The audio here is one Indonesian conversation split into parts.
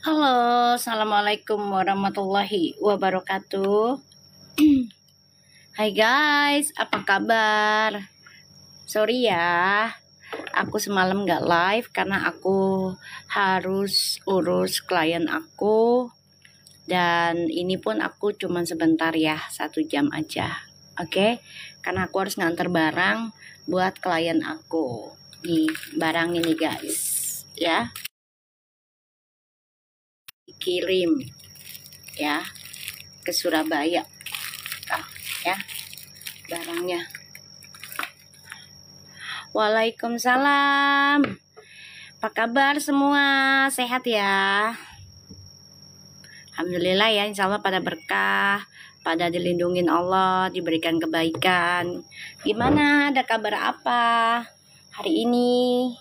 Halo, assalamualaikum warahmatullahi wabarakatuh. Hai guys, apa kabar? Sorry ya, aku semalam gak live karena aku harus urus klien aku. Dan ini pun aku cuman sebentar ya, 1 jam aja. Oke, karena aku harus nganter barang buat klien aku. Nih, barang ini guys, ya. Kirim ya ke Surabaya. Ya, barangnya. Waalaikumsalam. Apa kabar semua? Sehat ya? Alhamdulillah ya, insya Allah pada berkah, pada dilindungin Allah, diberikan kebaikan. Gimana? Ada kabar apa hari ini?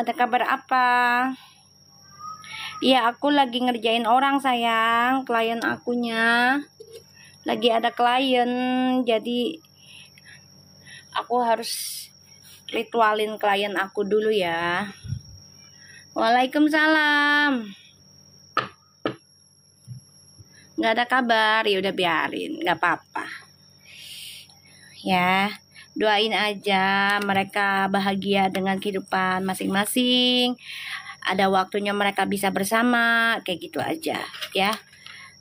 Ada kabar apa? Iya, aku lagi ngerjain orang sayang, klien akunya. Lagi ada klien, jadi aku harus ritualin klien aku dulu ya. Waalaikumsalam. Nggak ada kabar, ya udah biarin, nggak apa-apa. Ya, doain aja mereka bahagia dengan kehidupan masing-masing. Ada waktunya mereka bisa bersama, kayak gitu aja ya.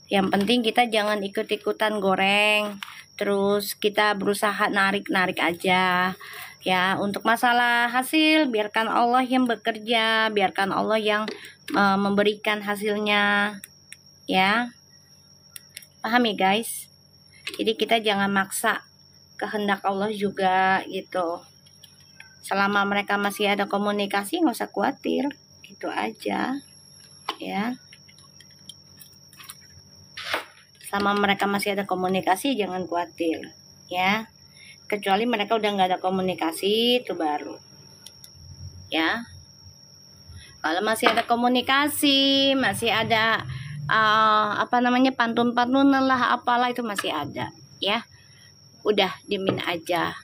Yang penting kita jangan ikut-ikutan goreng, terus kita berusaha narik-narik aja ya. Untuk masalah hasil, biarkan Allah yang bekerja, biarkan Allah yang memberikan hasilnya ya. Paham ya guys? Jadi kita jangan maksa kehendak Allah juga gitu. Selama mereka masih ada komunikasi, nggak usah khawatir, gitu aja ya. Sama mereka masih ada komunikasi, jangan khawatir ya. Kecuali mereka udah nggak ada komunikasi, itu baru ya. Kalau masih ada komunikasi, masih ada pantun-pantun lah, apalah itu masih ada ya. Udah diemin aja,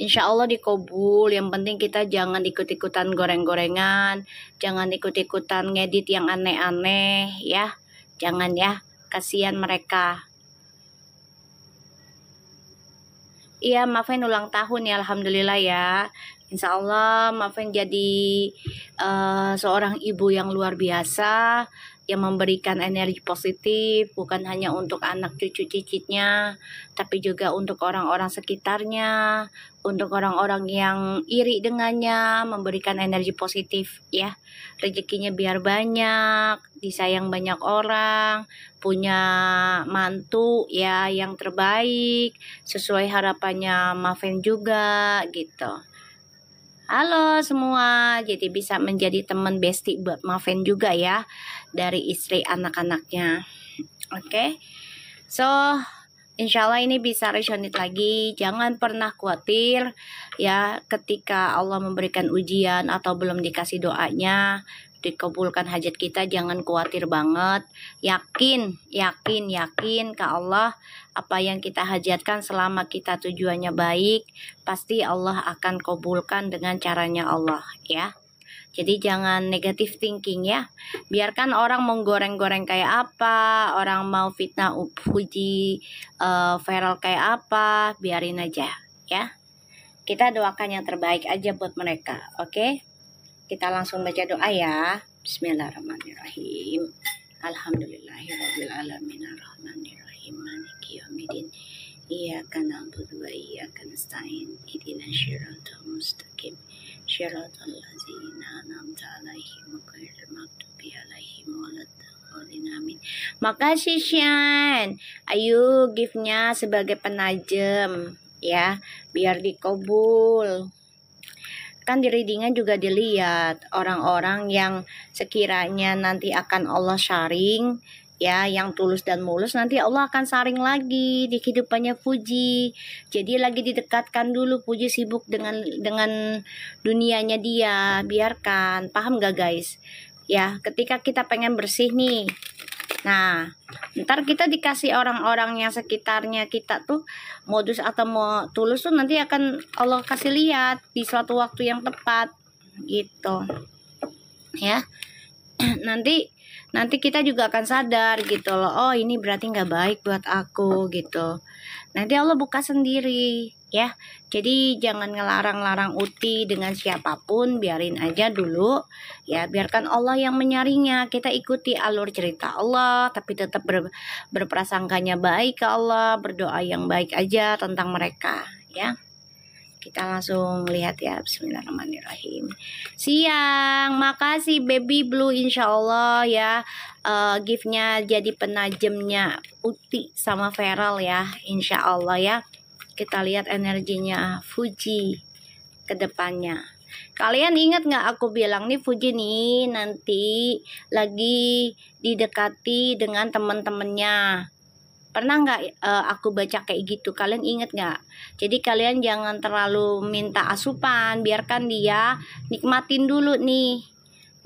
insya Allah dikabul. Yang penting kita jangan ikut-ikutan goreng-gorengan, jangan ikut-ikutan ngedit yang aneh-aneh ya. Jangan ya, kasihan mereka. Iya, maafin ulang tahun ya, alhamdulillah ya. Insya Allah maafin jadi seorang ibu yang luar biasa, yang memberikan energi positif, bukan hanya untuk anak cucu cicitnya, tapi juga untuk orang-orang sekitarnya, untuk orang-orang yang iri dengannya, memberikan energi positif ya. Rezekinya biar banyak, disayang banyak orang, punya mantu ya yang terbaik, sesuai harapannya Maven juga gitu. Halo semua, jadi bisa menjadi teman bestie buat Maven juga ya, dari istri anak-anaknya. Oke, so insya Allah ini bisa resonate lagi. Jangan pernah khawatir ya, ketika Allah memberikan ujian atau belum dikasih doanya, dikabulkan hajat kita, jangan khawatir banget. Yakin ke Allah, apa yang kita hajatkan selama kita tujuannya baik, pasti Allah akan kabulkan dengan caranya Allah ya. Jadi jangan negative thinking ya. Biarkan orang mau goreng-goreng kayak apa, orang mau fitnah puji viral kayak apa, biarin aja ya. Kita doakan yang terbaik aja buat mereka, oke? Kita langsung baca doa ya. Bismillahirrahmanirrahim. Alhamdulillahirabbil alamin arrahmanirrahim maliki yaumiddin. Iyyaka na'budu wa iyyaka nasta'in. Ihdinas siratal mustaqim. Shiratal ladzina an'amta 'alaihim ghairil maghdubi 'alaihim waladdallin. Amin. Makasih Shan. Ayo gift-nya sebagai penajem ya, biar dikabul. Kan di readingan juga dilihat orang-orang yang sekiranya nanti akan Allah sharing ya, yang tulus dan mulus, nanti Allah akan sharing lagi di kehidupannya Puji. Jadi lagi didekatkan dulu, Puji sibuk dengan dunianya dia, biarkan. Paham gak guys? Ya, ketika kita pengen bersih nih, Nah, ntar kita dikasih orang-orang yang sekitarnya kita tuh modus atau mau tulus tuh nanti akan Allah kasih lihat di suatu waktu yang tepat gitu ya. nanti kita juga akan sadar gitu loh, oh ini berarti nggak baik buat aku gitu. Nanti Allah buka sendiri ya. Jadi jangan ngelarang-larang Uti dengan siapapun, biarin aja dulu ya, biarkan Allah yang menyaringnya. Kita ikuti alur cerita Allah, tapi tetap berprasangkanya baik ke Allah, berdoa yang baik aja tentang mereka ya. Kita langsung lihat ya. Bismillahirrahmanirrahim. Siang, makasih Baby Blue, insya Allah ya. Giftnya jadi penajamnya Uti sama Feral ya, insya Allah ya. Kita lihat energinya Fuji ke depannya. Kalian ingat nggak aku bilang nih, Fuji nih nanti lagi didekati dengan teman-temannya. Pernah nggak aku baca kayak gitu? Kalian inget nggak? Jadi kalian jangan terlalu minta asupan, biarkan dia nikmatin dulu nih.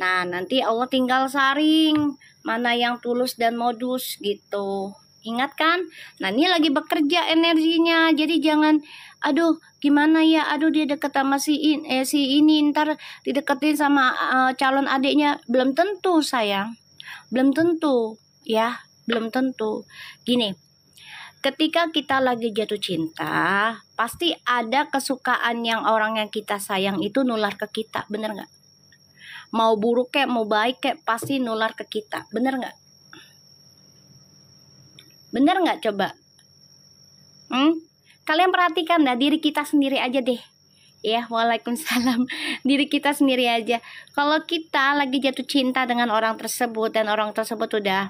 Nah, nanti Allah tinggal saring mana yang tulus dan modus gitu. Ingat kan? Nah, ini lagi bekerja energinya. Jadi jangan, aduh gimana ya, aduh dia deket sama si ini, ntar dideketin sama calon adiknya. Belum tentu sayang, belum tentu ya. Belum tentu. Gini, ketika kita lagi jatuh cinta, pasti ada kesukaan yang orang yang kita sayang itu nular ke kita, bener nggak? Mau buruk kek, mau baik kek, pasti nular ke kita, bener nggak? Bener nggak coba? Kalian perhatikan dah diri kita sendiri aja deh. Ya, waalaikumsalam. Diri kita sendiri aja. Kalau kita lagi jatuh cinta dengan orang tersebut dan orang tersebut udah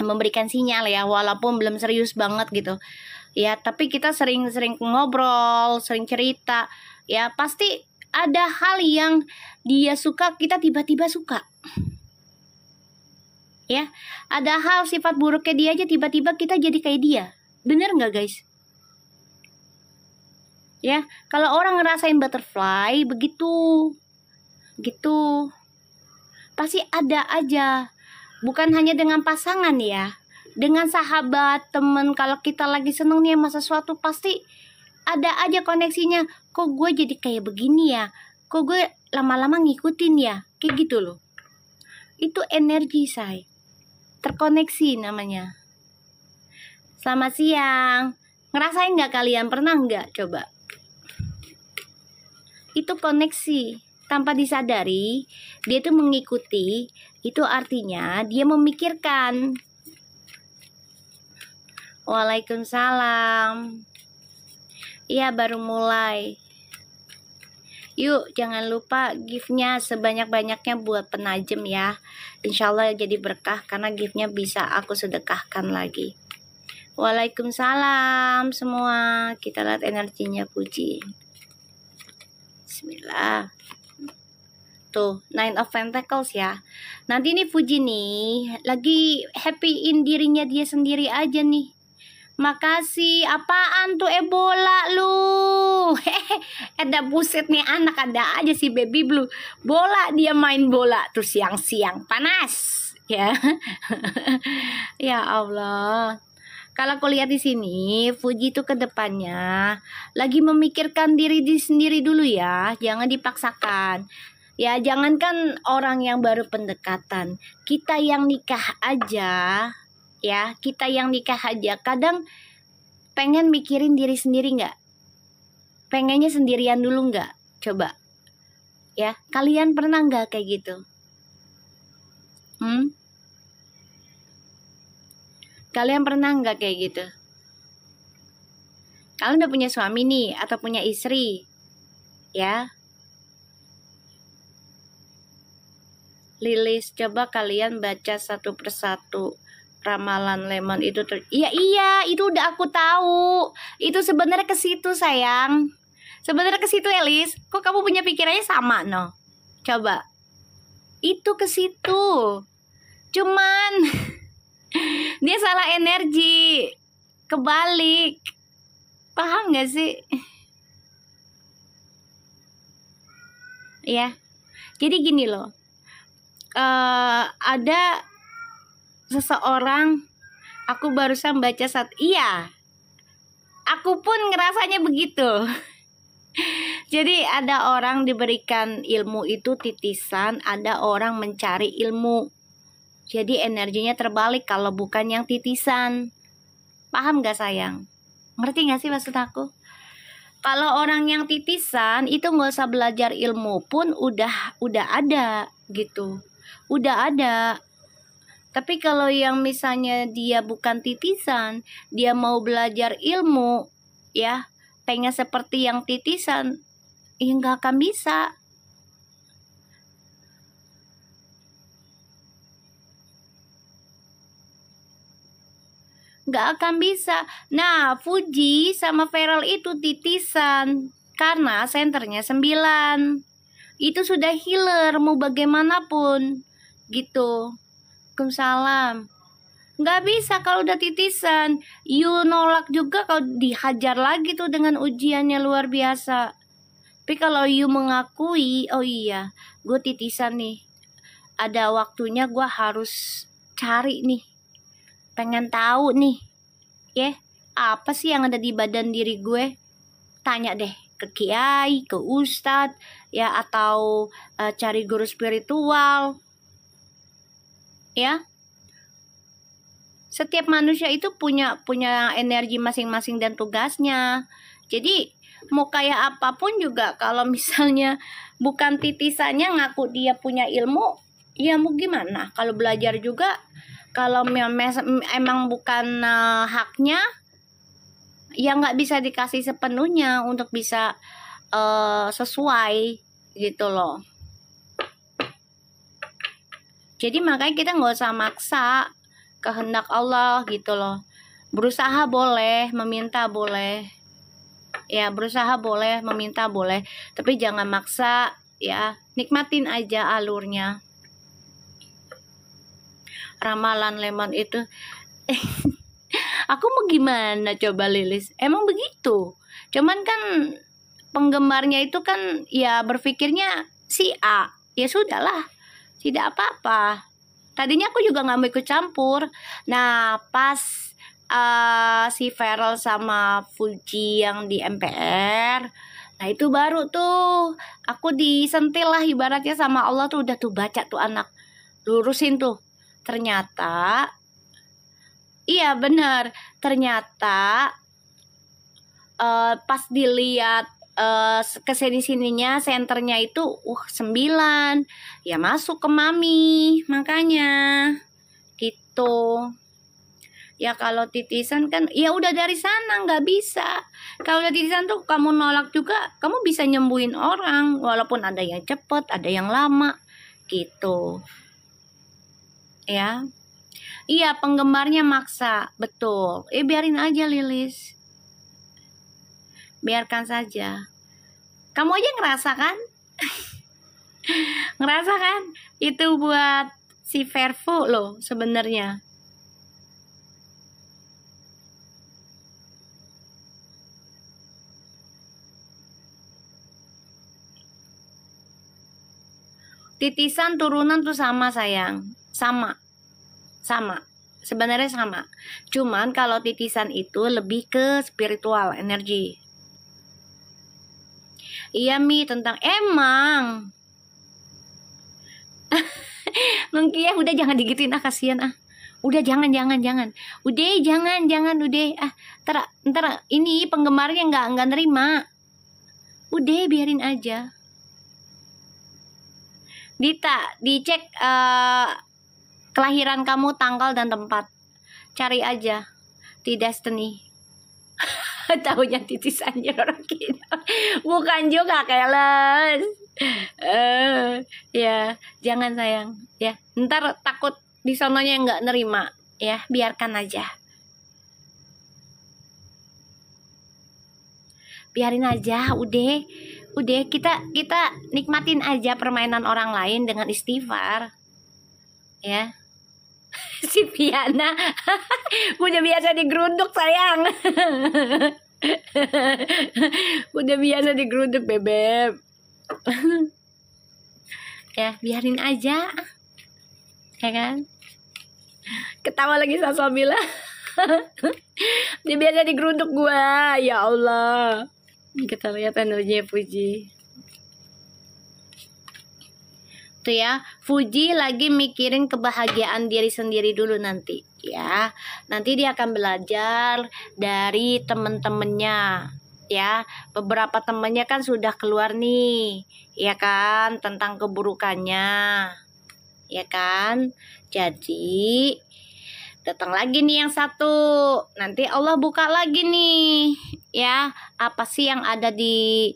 memberikan sinyal ya, walaupun belum serius banget gitu ya, tapi kita sering-sering ngobrol, sering cerita ya, pasti ada hal yang dia suka, kita tiba-tiba suka ya. Ada hal sifat buruknya dia aja, tiba-tiba kita jadi kayak dia. Bener nggak guys? Ya, kalau orang ngerasain butterfly begitu gitu, pasti ada aja. Bukan hanya dengan pasangan ya, dengan sahabat, temen. Kalau kita lagi seneng nih sama sesuatu, pasti ada aja koneksinya. Kok gue jadi kayak begini ya? Kok gue lama-lama ngikutin ya? Kayak gitu loh. Itu energi say, terkoneksi namanya. Selamat siang. Ngerasain nggak kalian? Pernah nggak? Coba. Itu koneksi. Tanpa disadari, dia tuh mengikuti. Itu artinya dia memikirkan. Waalaikumsalam. Iya, baru mulai. Yuk, jangan lupa giftnya sebanyak-banyaknya buat penajem ya. Insya Allah jadi berkah, karena giftnya bisa aku sedekahkan lagi. Waalaikumsalam semua. Kita lihat energinya Puji. Bismillah. Tuh, Nine of Pentacles ya. Nanti nih Fuji nih lagi happyin dirinya dia sendiri aja nih. Makasih. Apaan tuh Ebola lu? Ada buset nih anak, ada aja si Baby Blue. Bola, dia main bola tuh siang-siang. Panas ya. Ya Allah. Kalau aku lihat di sini, Fuji tuh ke depannya lagi memikirkan diri sendiri dulu ya. Jangan dipaksakan. Ya, jangankan orang yang baru pendekatan, kita yang nikah aja, ya, kita yang nikah aja, kadang pengen mikirin diri sendiri nggak? Pengennya sendirian dulu nggak? Coba, ya, kalian pernah nggak kayak gitu? Kalian pernah nggak kayak gitu? Kalian udah punya suami nih, atau punya istri, ya? Lilis, coba kalian baca satu persatu ramalan lemon itu tuh. Iya, itu udah aku tahu. Itu sebenarnya ke situ sayang. Sebenarnya ke situ Elis. Kok kamu punya pikirannya sama no? Coba. Itu ke situ. Cuman dia salah energi. Kebalik. Paham gak sih? Ya. Jadi gini loh. Ada seseorang. Aku barusan baca iya, aku pun ngerasanya begitu. Jadi ada orang diberikan ilmu itu titisan, ada orang mencari ilmu. Jadi energinya terbalik kalau bukan yang titisan. Paham gak sayang? Ngerti gak sih maksud aku? Kalau orang yang titisan itu nggak usah belajar ilmu pun udah ada gitu. Udah ada. Tapi kalau yang misalnya dia bukan titisan, dia mau belajar ilmu, ya, pengen seperti yang titisan, ya nggak akan bisa. Nggak akan bisa. Nah, Fuji sama Feral itu titisan, karena senternya 9. Itu sudah healer, mau bagaimanapun, gitu. Waalaikumsalam. Nggak bisa kalau udah titisan. You nolak juga kalau dihajar lagi tuh dengan ujiannya luar biasa. Tapi kalau you mengakui, oh iya, gue titisan nih. Ada waktunya gue harus cari nih. Pengen tahu nih. Apa sih yang ada di badan diri gue? Tanya deh ke kiai, ke ustadz, ya, atau cari guru spiritual. Ya, setiap manusia itu punya energi masing-masing dan tugasnya. Jadi mau kayak apapun juga kalau misalnya bukan titisannya ngaku dia punya ilmu, ya mau gimana? Kalau belajar juga kalau emang bukan haknya, ya nggak bisa dikasih sepenuhnya untuk bisa sesuai gitu loh. Jadi makanya kita nggak usah maksa kehendak Allah gitu loh. Berusaha boleh, meminta boleh. Ya, berusaha boleh, meminta boleh. Tapi jangan maksa, ya. Nikmatin aja alurnya. Ramalan lemon itu. Aku mau gimana coba Lilis? Emang begitu. Cuman kan penggemarnya itu kan ya berpikirnya si A. Ya sudahlah. Tidak apa-apa. Tadinya aku juga gak mau ikut campur. Nah pas si Feral sama Fuji yang di MPR, nah itu baru tuh aku disentil lah ibaratnya sama Allah tuh. Udah tuh baca tuh anak, lurusin tuh. Ternyata iya benar. Ternyata pas dilihat kesini-sininya senternya itu 9, ya masuk ke mami, makanya gitu. Ya kalau titisan kan ya udah dari sana, nggak bisa. Kalau udah titisan tuh kamu nolak juga, kamu bisa nyembuhin orang walaupun ada yang cepet, ada yang lama gitu. Ya. Iya, penggemarnya maksa, betul. Biarin aja Lilis. Biarkan saja. Kamu aja ngerasa kan? Ngerasa kan? Itu buat si Vervo loh sebenarnya. Titisan turunan tuh sama sayang. Sama. Sebenarnya sama. Cuman kalau titisan itu lebih ke spiritual, energi. Iya Mi, tentang emang. Mengkiah udah jangan digituin kasihan Udah jangan. Udah jangan udah ntar ini penggemarnya nggak nerima. Udah biarin aja. Dita, dicek kelahiran kamu, tanggal dan tempat. Cari aja di Destiny. Tahunya titisannya orang kita. Bukan juga keles. Ya, jangan sayang. Ya, ntar takut di sononya nggak nerima. Ya, biarkan aja. Biarin aja, udah kita nikmatin aja permainan orang lain dengan istighfar. Ya. Si Piana udah biasa digeruduk sayang. Udah biasa digeruduk bebek. Ya biarin aja, ya kan. Ketawa lagi sama Samila. Dia biasa digerunduk gua. Ya Allah. Kita lihat energinya Fuji. Tuh ya, Fuji lagi mikirin kebahagiaan diri sendiri dulu nanti ya. Nanti dia akan belajar dari temen-temennya ya. Beberapa temennya kan sudah keluar nih, ya kan, tentang keburukannya, ya kan. Jadi datang lagi nih yang satu. Nanti Allah buka lagi nih ya, apa sih yang ada di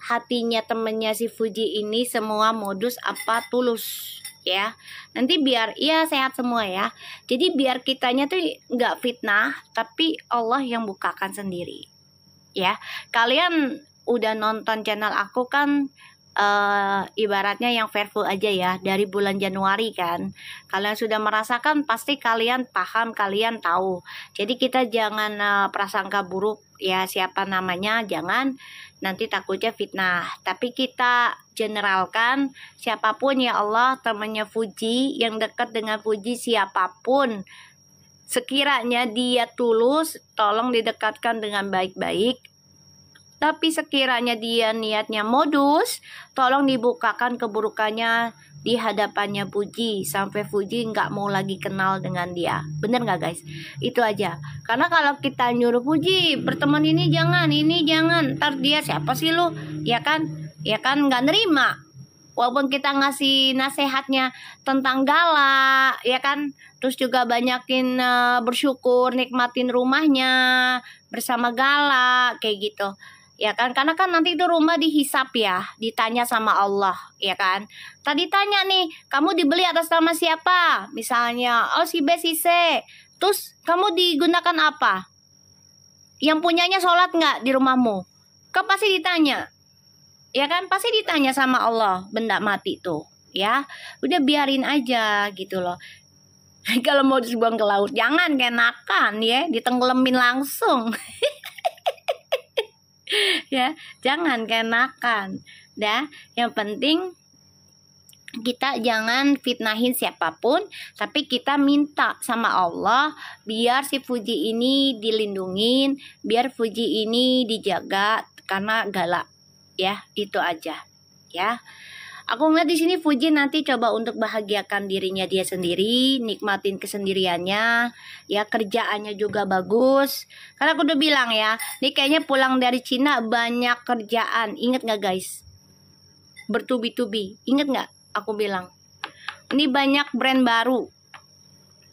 hatinya temennya si Fuji ini, semua modus apa tulus ya. Nanti biar ia sehat semua ya. Jadi biar kitanya tuh nggak fitnah, tapi Allah yang bukakan sendiri ya. Kalian udah nonton channel aku kan, ibaratnya yang Fairful aja ya, dari bulan Januari kan. Kalian sudah merasakan, pasti kalian paham, kalian tahu. Jadi kita jangan prasangka buruk ya, siapa namanya, jangan, nanti takutnya fitnah. Tapi kita generalkan, siapapun ya Allah temannya Fuji, yang dekat dengan Fuji, siapapun sekiranya dia tulus, tolong didekatkan dengan baik-baik. Tapi sekiranya dia niatnya modus, tolong dibukakan keburukannya di hadapannya Fuji, sampai Fuji nggak mau lagi kenal dengan dia. Bener nggak guys? Itu aja. Karena kalau kita nyuruh Fuji berteman ini jangan, ntar dia siapa sih lu? Ya kan? Ya kan nggak nerima. Walaupun kita ngasih nasihatnya tentang galak, ya kan? Terus juga banyakin bersyukur, nikmatin rumahnya bersama galak, kayak gitu. Ya kan, karena kan nanti itu rumah dihisap ya, ditanya sama Allah, ya kan. Tadi tanya nih, kamu dibeli atas nama siapa? Misalnya, oh si B si C. Terus kamu digunakan apa? Yang punyanya sholat nggak di rumahmu? Kan pasti ditanya, ya kan, pasti ditanya sama Allah benda mati tuh, ya. Udah biarin aja gitu loh. Kalau mau dibuang ke laut, jangan kenakan ya, ditenggelamin langsung. Ya, jangan kenakan. Dah, yang penting kita jangan fitnahin siapapun, tapi kita minta sama Allah biar si Fuji ini dilindungin, biar Fuji ini dijaga karena galak. Ya, itu aja. Ya. Aku ngeliat di sini Fuji nanti coba untuk bahagiakan dirinya dia sendiri, nikmatin kesendiriannya, ya, kerjaannya juga bagus. Karena aku udah bilang ya, nih kayaknya pulang dari Cina banyak kerjaan. Ingat nggak guys? Bertubi-tubi. Ingat nggak? Aku bilang. Ini banyak brand baru.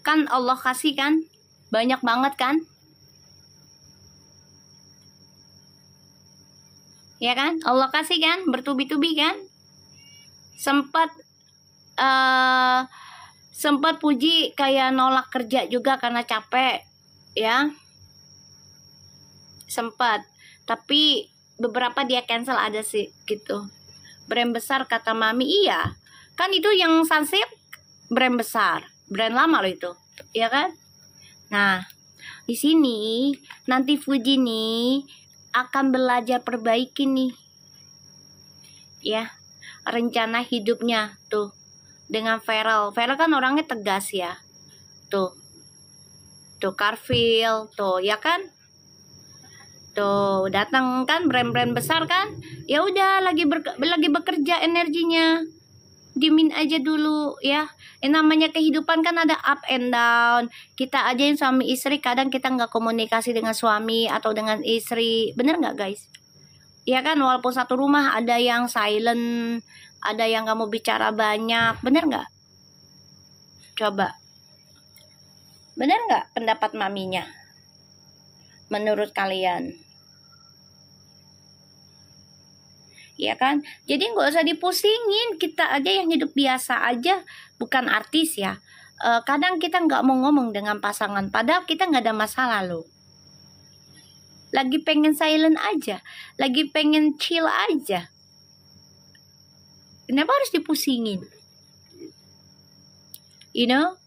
Kan Allah kasih kan? Banyak banget kan? Ya kan? Allah kasih kan? Bertubi-tubi kan? Sempat Puji kayak nolak kerja juga karena capek ya, sempat, tapi beberapa dia cancel ada sih gitu. Brand besar kata mami, iya kan, itu yang Sunsilk brand besar, brand lama loh itu, ya kan. Nah di sini nanti Fuji nih akan belajar perbaiki nih ya, rencana hidupnya tuh dengan Feral. Feral kan orangnya tegas ya. Tuh Carfil tuh, ya kan? Tuh datang kan brand-brand besar kan? Ya udah lagi bekerja energinya. Dimin aja dulu ya. Namanya kehidupan kan ada up and down. Kita aja yang suami istri kadang kita nggak komunikasi dengan suami atau dengan istri. Bener nggak guys? Ya kan, walaupun satu rumah ada yang silent, ada yang kamu bicara banyak, bener nggak? Coba, bener nggak pendapat maminya? Menurut kalian? Ya kan, jadi nggak usah dipusingin, kita aja yang hidup biasa aja, bukan artis ya. Kadang kita nggak mau ngomong dengan pasangan, padahal kita nggak ada masalah loh. Lagi pengen silent aja, lagi pengen chill aja. Kenapa harus dipusingin? You know,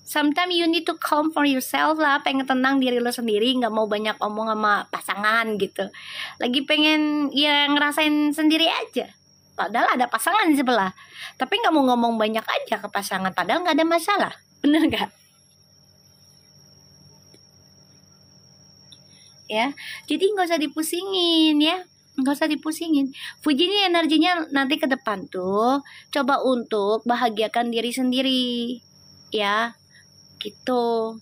sometimes you need to calm for yourself lah. Pengen tenang diri lo sendiri, nggak mau banyak omong sama pasangan gitu. Lagi pengen ya ngerasain sendiri aja. Padahal ada pasangan di sebelah, tapi nggak mau ngomong banyak aja ke pasangan. Padahal nggak ada masalah. Bener nggak? Ya, jadi nggak usah dipusingin ya, nggak usah dipusingin. Fuji ini energinya nanti ke depan tuh coba untuk bahagiakan diri sendiri ya, gitu.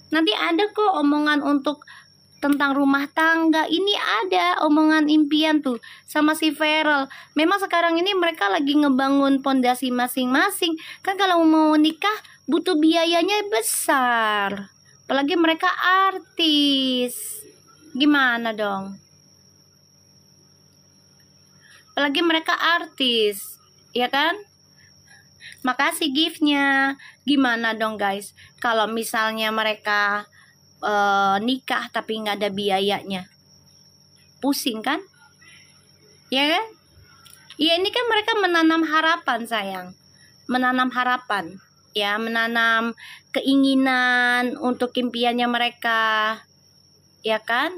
Nanti ada kok omongan untuk tentang rumah tangga, ini ada omongan impian tuh sama si Feral. Memang sekarang ini mereka lagi ngebangun pondasi masing-masing kan. Kalau mau nikah butuh biayanya besar, apalagi mereka artis, gimana dong? Apalagi mereka artis, ya kan? Makasih giftnya. Gimana dong guys kalau misalnya mereka nikah tapi nggak ada biayanya? Pusing kan? Ya kan? Ya ini kan mereka menanam harapan sayang, menanam harapan ya, menanam keinginan untuk impiannya mereka, ya kan?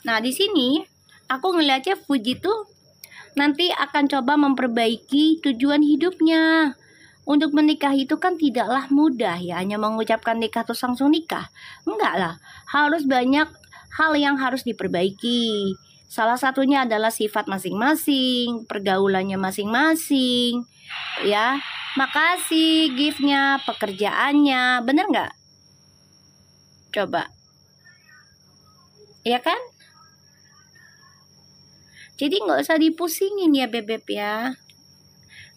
Nah di sini aku ngeliatnya Fuji tuh nanti akan coba memperbaiki tujuan hidupnya. Untuk menikah itu kan tidaklah mudah ya, hanya mengucapkan nikah terus langsung nikah. Enggak lah, harus banyak hal yang harus diperbaiki. Salah satunya adalah sifat masing-masing, pergaulannya masing-masing. Ya, makasih giftnya, pekerjaannya, bener nggak? Coba, ya kan? Jadi nggak usah dipusingin ya bebek ya,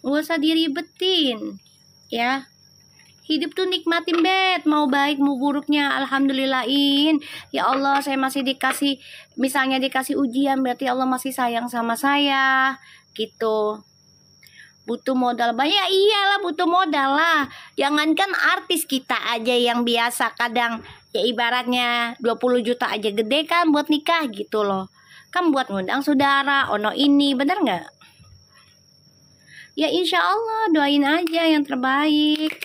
nggak usah diribetin ya. Hidup tuh nikmatin bet, mau baik mau buruknya alhamdulillahin. Ya Allah saya masih dikasih, misalnya dikasih ujian berarti Allah masih sayang sama saya gitu. Butuh modal banyak, iyalah butuh modal lah. Jangankan artis, kita aja yang biasa kadang ya ibaratnya 20 juta aja gede kan buat nikah gitu loh. Kan buat ngundang saudara, ono ini, bener nggak? Ya insya Allah doain aja yang terbaik.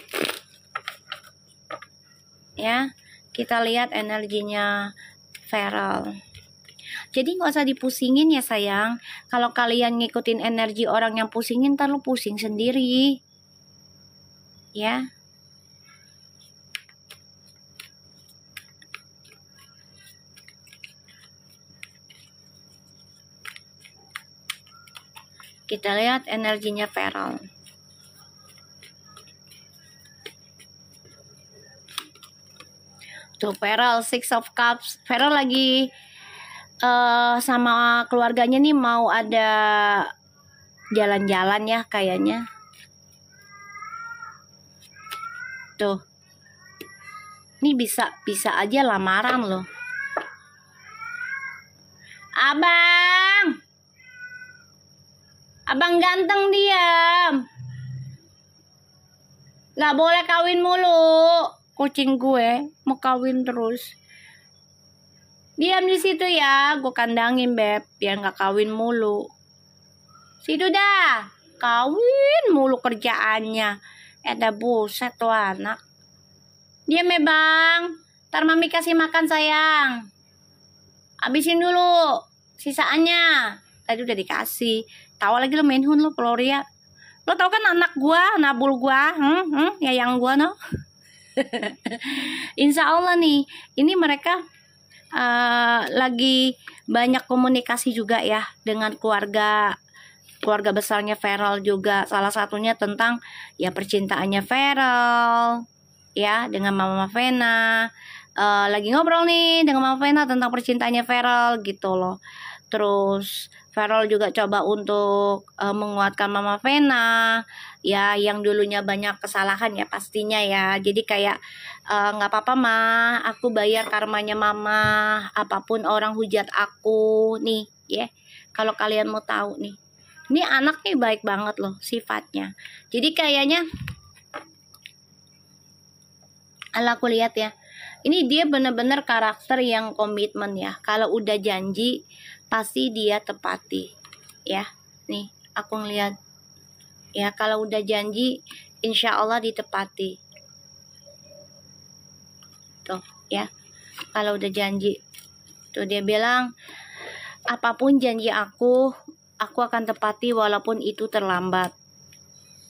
Ya, kita lihat energinya Feral. Jadi nggak usah dipusingin ya sayang. Kalau kalian ngikutin energi orang yang pusingin, ntar lu pusing sendiri. Ya. Kita lihat energinya Feral. Tuh Feral, Six of Cups. Feral lagi sama keluarganya nih mau ada jalan-jalan ya kayaknya. Tuh. Ini bisa aja lamaran loh. Abang ganteng diam. Gak boleh kawin mulu. Kucing gue mau kawin terus. Diam di situ ya, gue kandangin beb biar nggak kawin mulu. Situ dah, kawin mulu kerjaannya. Ada buset tuh anak. Diam ya bang, ntar mami kasih makan sayang. Habisin dulu sisaannya. Tadi udah dikasih. Tawa lagi lo main hun lo Gloria. Lo tau kan anak gua, nabul gua, ya yang gua no. Insya Allah nih, ini mereka lagi banyak komunikasi juga ya dengan keluarga besarnya Feral juga. Salah satunya tentang ya percintaannya Feral ya dengan Mama Vena. Lagi ngobrol nih dengan Mama Vena tentang percintaannya Feral gitu loh. Terus Feral juga coba untuk menguatkan Mama Vena ya, yang dulunya banyak kesalahan ya pastinya ya. Jadi kayak nggak apa-apa mah, aku bayar karmanya mama, apapun orang hujat aku nih ya. Kalau kalian mau tahu nih, ini anak nih baik banget loh sifatnya. Jadi kayaknya aku lihat ya, ini dia bener-bener karakter yang komitmen ya. Kalau udah janji pasti dia tepati ya. Nih aku ngeliat ya, kalau udah janji insya Allah ditepati tuh ya. Kalau udah janji tuh dia bilang apapun janji aku akan tepati walaupun itu terlambat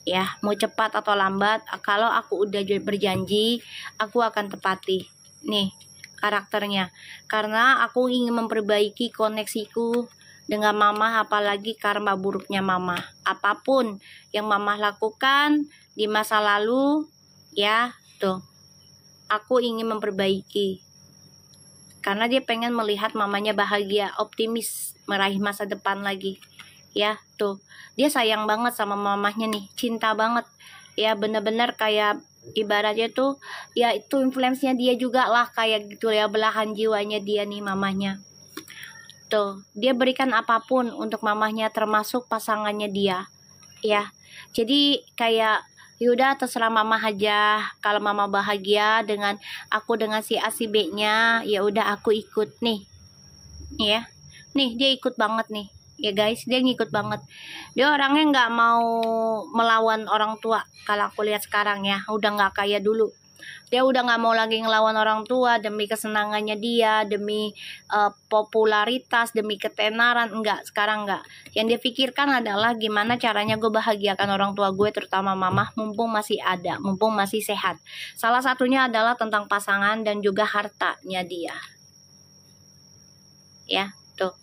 Ya, mau cepat atau lambat, kalau aku udah berjanji, aku akan tepati. Nih, karakternya. Karena aku ingin memperbaiki koneksiku dengan mama, apalagi karma buruknya mama. Apapun yang mama lakukan di masa lalu, ya, tuh. Aku ingin memperbaiki. Karena dia pengen melihat mamanya bahagia, optimis, meraih masa depan lagi. Ya, tuh. Dia sayang banget sama mamahnya nih, cinta banget. Ya, bener-bener kayak ibaratnya tuh, ya itu influence-nya dia juga lah, kayak gitu ya, belahan jiwanya dia nih mamahnya. Tuh, dia berikan apapun untuk mamahnya, termasuk pasangannya dia. Ya, jadi kayak yaudah terserah mama aja, kalau mama bahagia dengan aku dengan si A si B nya, ya udah aku ikut nih. Ya, nih dia ikut banget nih. Ya guys, dia ngikut banget. Dia orangnya nggak mau melawan orang tua. Kalau aku lihat sekarang ya, udah nggak kayak dulu. Dia udah nggak mau lagi ngelawan orang tua demi kesenangannya dia, demi popularitas, demi ketenaran. Enggak, sekarang enggak. Yang dia pikirkan adalah gimana caranya gue bahagiakan orang tua gue, terutama mama, mumpung masih ada, mumpung masih sehat. Salah satunya adalah tentang pasangan dan juga hartanya dia. Ya, tuh.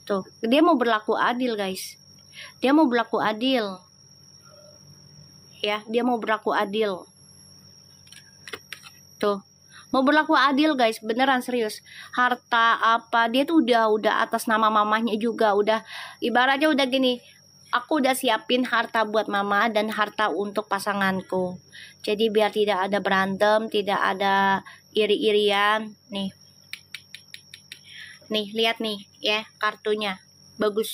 Tuh, dia mau berlaku adil, guys. Dia mau berlaku adil. Ya, dia mau berlaku adil. Tuh. Mau berlaku adil, guys, beneran serius. Harta apa, dia tuh udah atas nama mamahnya juga, udah ibaratnya udah gini. Aku udah siapin harta buat mama dan harta untuk pasanganku. Jadi biar tidak ada berantem, tidak ada iri-irian. Nih. Nih, lihat nih ya kartunya. Bagus.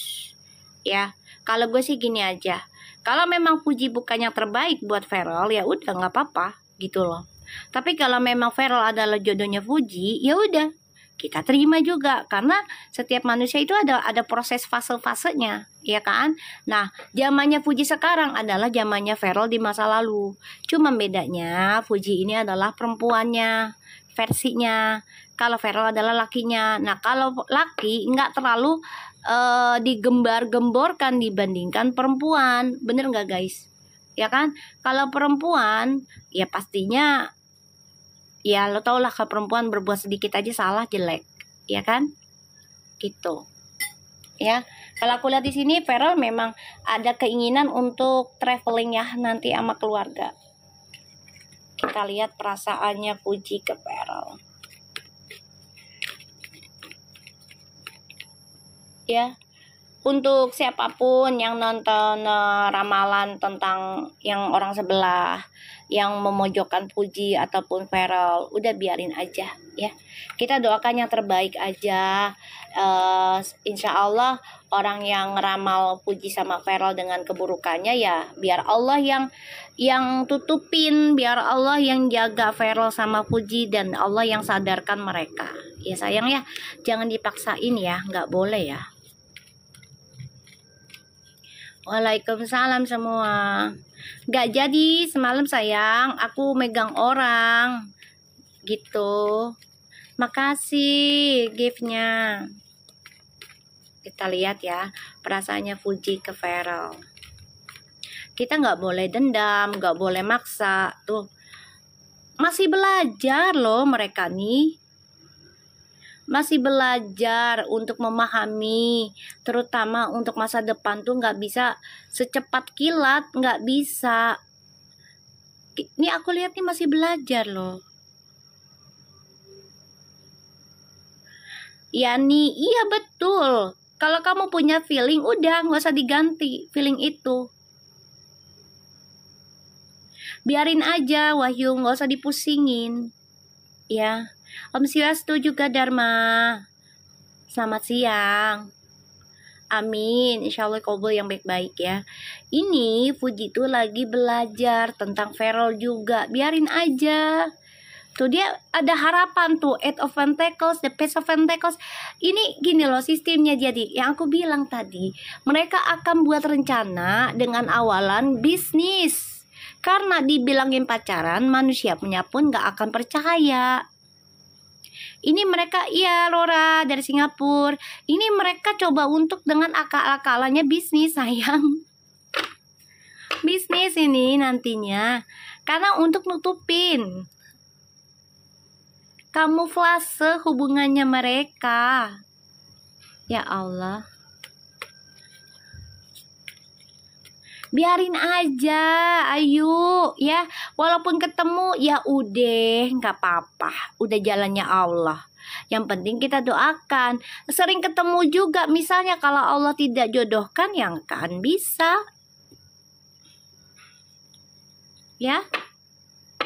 Ya. Kalau gue sih gini aja. Kalau memang Fuji bukan yang terbaik buat Feral, ya udah nggak apa-apa gitu loh. Tapi kalau memang Feral adalah jodohnya Fuji, ya udah kita terima juga, karena setiap manusia itu ada proses fase-fasenya, ya kan? Nah, zamannya Fuji sekarang adalah zamannya Feral di masa lalu. Cuma bedanya Fuji ini adalah perempuannya, versinya. Kalau Feral adalah lakinya. Nah, kalau laki nggak terlalu digembar-gemborkan dibandingkan perempuan. Bener nggak, guys? Ya kan? Kalau perempuan, ya pastinya, ya lo tau lah, kalau perempuan berbuat sedikit aja salah jelek, ya kan? Gitu. Ya, kalau aku lihat di sini Feral memang ada keinginan untuk traveling ya nanti sama keluarga. Kita lihat perasaannya Fuji ke Feral. Ya, untuk siapapun yang nonton ramalan tentang yang orang sebelah, yang memojokkan Fuji ataupun Feral, udah biarin aja ya. Kita doakan yang terbaik aja. Insya Allah orang yang ramal Fuji sama Feral dengan keburukannya, ya biar Allah yang tutupin, biar Allah yang jaga Feral sama Fuji, dan Allah yang sadarkan mereka. Ya sayang ya, jangan dipaksain ya, nggak boleh ya. Waalaikumsalam semua. Gak jadi semalam sayang, aku megang orang gitu. Makasih giftnya. Kita lihat ya perasaannya Fuji ke Feral. Kita nggak boleh dendam, nggak boleh maksa. Tuh, masih belajar loh mereka nih. Masih belajar untuk memahami, terutama untuk masa depan tuh nggak bisa secepat kilat, nggak bisa. Ini aku lihat nih masih belajar loh. Ya nih, iya betul. Kalau kamu punya feeling, udah nggak usah diganti feeling itu. Biarin aja Wahyu, nggak usah dipusingin. Ya. Om Swastiastu juga Dharma. Selamat siang. Amin, insya Allah kabul yang baik-baik ya. Ini Fuji tuh lagi belajar tentang Feral juga. Biarin aja. Tuh dia ada harapan tuh. Eight of Pentacles, the Page of Pentacles. Ini gini loh sistemnya, jadi yang aku bilang tadi, mereka akan buat rencana dengan awalan bisnis. Karena dibilangin pacaran, manusia punya pun gak akan percaya. Ini mereka, iya Laura dari Singapura. Ini mereka coba untuk dengan akal-akalannya bisnis sayang. bisnis ini nantinya. Karena untuk nutupin kamuflase hubungannya mereka. Ya Allah. Biarin aja, ayo ya. Walaupun ketemu ya udah, nggak apa-apa. Udah jalannya Allah. Yang penting kita doakan. Sering ketemu juga, misalnya kalau Allah tidak jodohkan, yang kan bisa. Ya,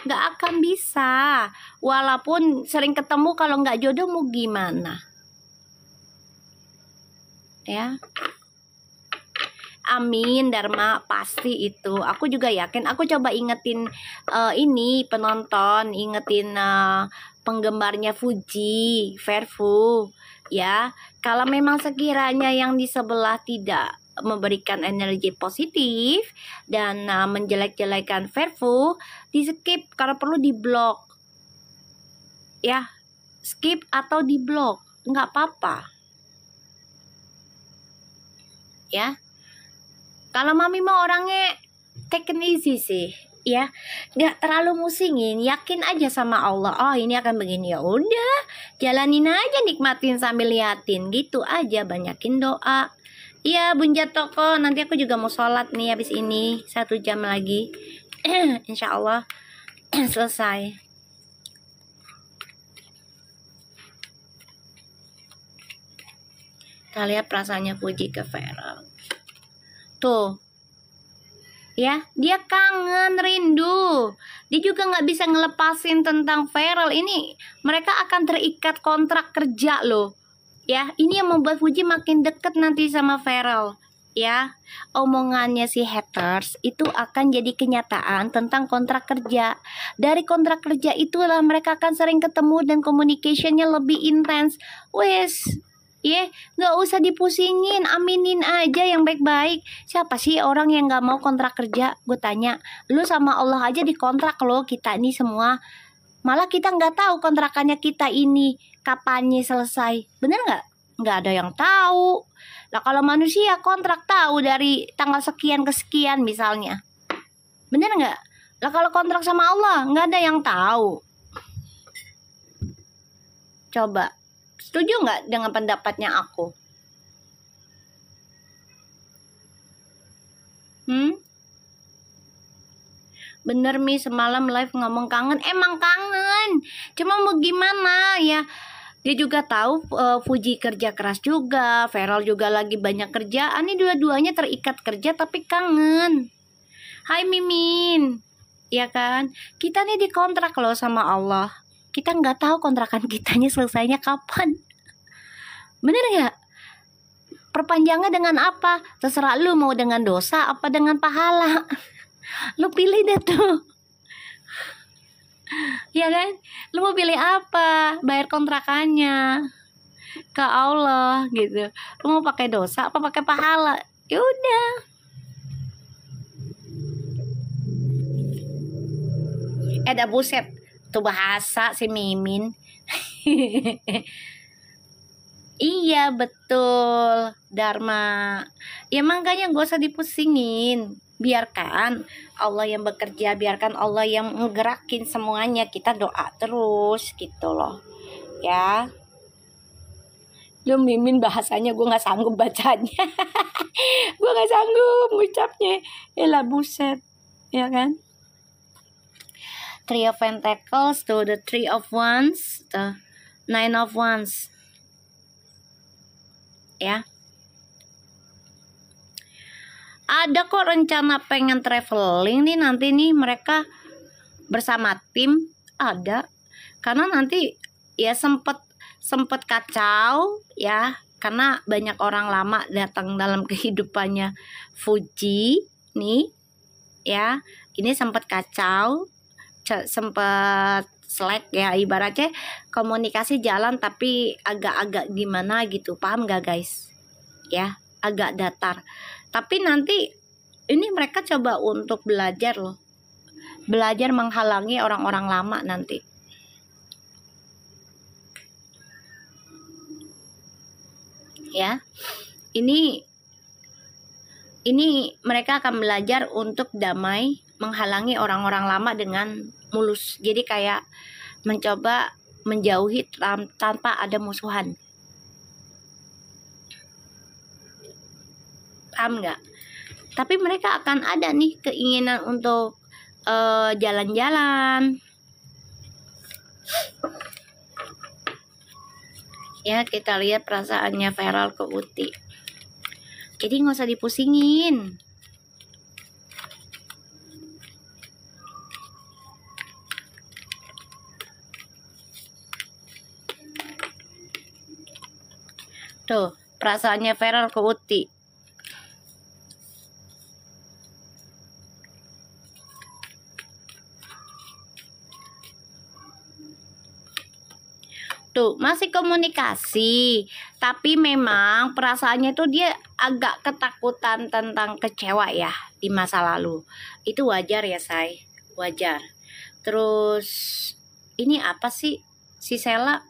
nggak akan bisa. Walaupun sering ketemu, kalau nggak jodoh mau gimana? Ya. Amin Dharma, pasti itu. Aku juga yakin. Aku coba ingetin ini penonton, ingetin penggemarnya Fuji, Verfu, ya. Kalau memang sekiranya yang di sebelah tidak memberikan energi positif dan menjelek-jelekan Verfu, di skip, kalau perlu di blok, ya. Skip atau di blok, nggak apa-apa, ya. Kalau mami mau orangnya take it easy sih, ya, nggak terlalu musingin, yakin aja sama Allah. Oh ini akan begini, ya udah, jalanin aja, nikmatin sambil liatin, gitu aja, banyakin doa. Iya Bunda Toko, nanti aku juga mau sholat nih habis ini 1 jam lagi, insya Allah selesai. Kita lihat perasaannya Puji ke Vera. Tuh, ya, dia kangen, rindu. Dia juga nggak bisa ngelepasin tentang Feral ini. Mereka akan terikat kontrak kerja loh. Ya, ini yang membuat Fuji makin deket nanti sama Feral. Ya, omongannya si haters itu akan jadi kenyataan tentang kontrak kerja. Dari kontrak kerja itulah mereka akan sering ketemu dan communication-nya lebih intens. Wes, nggak usah dipusingin, aminin aja yang baik-baik. Siapa sih orang yang nggak mau kontrak kerja? Gue tanya, lu sama Allah aja dikontrak loh kita ini semua. Malah kita nggak tahu kontrakannya kita ini kapannya selesai. Bener nggak? Nggak ada yang tahu. Lah kalau manusia kontrak tahu dari tanggal sekian ke sekian misalnya. Bener nggak? Lah kalau kontrak sama Allah nggak ada yang tahu. Coba. Setuju nggak dengan pendapatnya aku? Bener Mi, semalam live ngomong kangen. Emang kangen. Cuma mau gimana ya? Dia juga tahu Fuji kerja keras juga. Feral juga lagi banyak kerjaan. Ini dua-duanya terikat kerja tapi kangen. Hai Mimin. Ya kan? Kita nih dikontrak loh sama Allah. Kita nggak tahu kontrakan kitanya selesainya kapan. Bener nggak? Perpanjangnya dengan apa? Terserah lu mau dengan dosa apa dengan pahala. Lu pilih deh tuh. Ya kan? Lu mau pilih apa? Bayar kontrakannya ke Allah gitu. Lu mau pakai dosa apa pakai pahala? Ya udah. Ada buset tuh bahasa si Mimin. Iya betul Dharma. Ya makanya gak usah dipusingin. Biarkan Allah yang bekerja, biarkan Allah yang menggerakin semuanya. Kita doa terus gitu loh. Ya. Lu Mimin bahasanya gue gak sanggup bacanya. Gue gak sanggup ngucapnya. Elah buset. Ya kan? Three of Pentacles to the Three of Wands, the Nine of Wands. Ya. Ada kok rencana pengen traveling nih nanti nih mereka bersama tim, ada. Karena nanti ya sempet kacau ya, karena banyak orang lama datang dalam kehidupannya Fuji nih ya. Ini sempet kacau, sempet slack ya, ibaratnya komunikasi jalan tapi agak-agak gimana gitu, paham gak guys? Ya, agak datar. Tapi nanti ini mereka coba untuk belajar loh, belajar menghalangi orang-orang lama nanti. Ya, ini Ini mereka akan belajar untuk damai, menghalangi orang-orang lama dengan mulus. Jadi kayak mencoba menjauhi tanpa ada musuhan. Paham nggak? Tapi mereka akan ada nih keinginan untuk jalan-jalan. Ya, kita lihat perasaannya Feral ke Uti. Jadi nggak usah dipusingin. Tuh, perasaannya Feral ke Uti. Tuh, masih komunikasi, tapi memang perasaannya tuh dia agak ketakutan tentang kecewa ya di masa lalu. Itu wajar ya, Say. Wajar. Terus ini apa sih si Sela?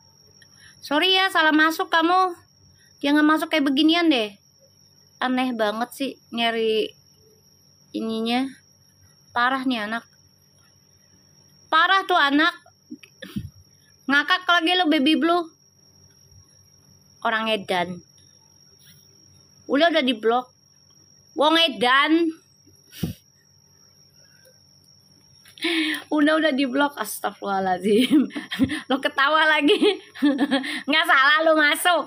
Sorry ya, salah masuk kamu. Jangan masuk kayak beginian deh. Aneh banget sih nyari ininya. Parah nih anak. Parah tuh anak. Ngakak lagi lo baby blue. Orang edan. Udah di blok. Wong edan. Udah di blok. Astagfirullahaladzim. Lo ketawa lagi. Nggak salah lo masuk.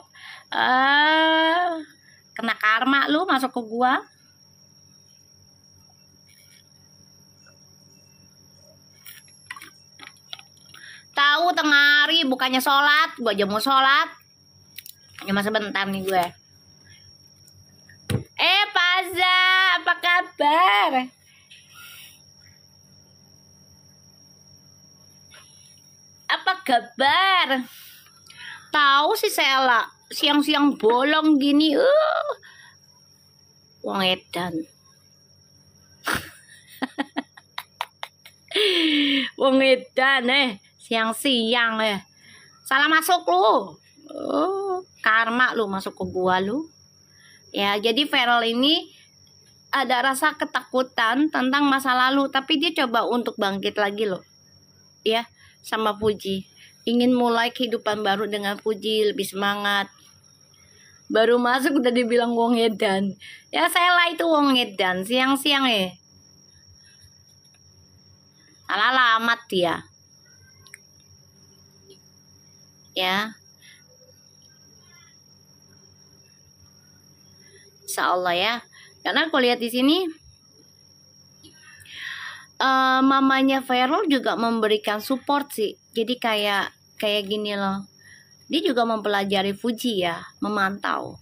Kena karma lu masuk ke gua. Tahu tengah hari bukannya sholat, gua aja mau sholat. Cuma sebentar nih gue. Paza, apa kabar? Apa kabar? Tahu si Sela siang-siang bolong gini, wong edan. Wong edan siang-siang salah masuk lu. Karma lu masuk ke gua lu. Ya, jadi Feral ini ada rasa ketakutan tentang masa lalu, tapi dia coba untuk bangkit lagi loh. Ya, sama Puji. Ingin mulai kehidupan baru dengan Puji, lebih semangat. Baru masuk udah dibilang wong edan. Ya, Sela itu wong edan, siang-siang Salah alamat dia. Ya. Insya Allah ya. Karena aku lihat di sini mamanya Feral juga memberikan support sih. Jadi kayak gini loh. Dia juga mempelajari Fuji ya, memantau.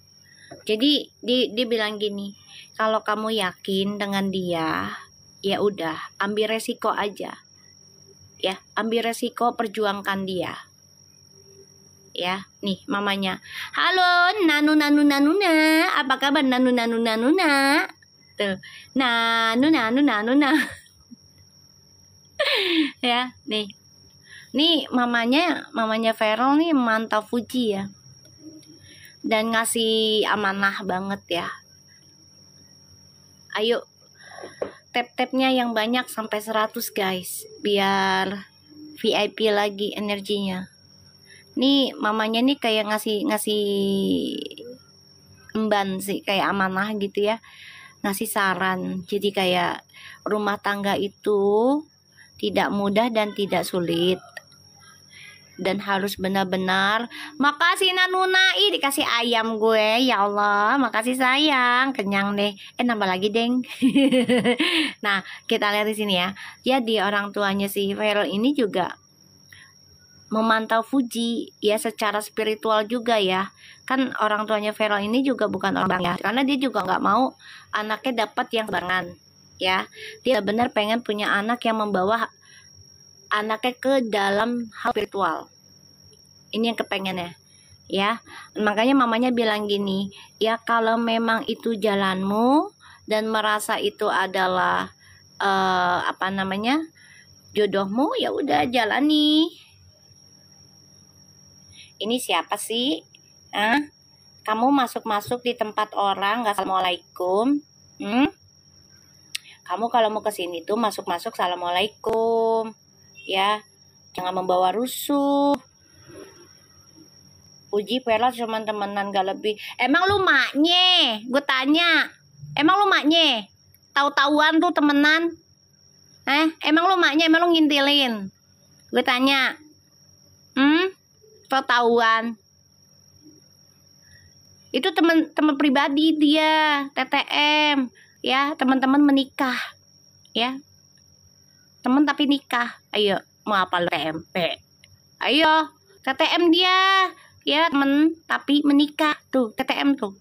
Jadi dia bilang gini, kalau kamu yakin dengan dia, ya udah, ambil resiko aja. Ya, ambil resiko, perjuangkan dia. Ya, nih mamanya. Halo, nanu na. Apa kabar nanu na? Tuh. Nanu na. Ya, nih. Nih mamanya Feral nih memantau Fuji ya. Dan ngasih amanah banget ya. Ayo tap-tapnya yang banyak sampai 100 guys, biar VIP lagi energinya. Nih mamanya nih kayak ngasih emban sih, kayak amanah gitu ya, ngasih saran. Jadi kayak rumah tangga itu tidak mudah dan tidak sulit, dan harus benar-benar. Makasih Nanuna, dikasih ayam gue, ya Allah, makasih sayang, kenyang deh. Nambah lagi deng. Nah, kita lihat di sini ya. Jadi orang tuanya si Feral ini juga memantau Fuji ya, secara spiritual juga ya. Kan orang tuanya Feral ini juga bukan orang ya, karena dia juga nggak mau anaknya dapat yang sembarangan ya. Dia benar pengen punya anak yang membawa anaknya ke dalam hal spiritual. Ini yang kepengennya ya. Makanya mamanya bilang gini, ya kalau memang itu jalanmu dan merasa itu adalah jodohmu, ya udah jalani. Ini siapa sih? Kamu masuk di tempat orang, gak assalamualaikum. Kamu kalau mau kesini tuh masuk-masuk assalamualaikum, ya. Jangan membawa rusuh. Puji Perla cuma temenan gak lebih. Emang lu maknya? Gue tanya. Emang lu maknya? Tahu-tahuan tuh temenan? Emang lu maknya? Emang lu ngintilin? Gue tanya. Tahu-tahuan. Itu teman pribadi dia, TTM, ya, teman-teman menikah, ya. Teman tapi nikah. Ayo, mau apa lu TMP? Ayo, TTM dia, ya, teman tapi menikah tuh, TTM tuh.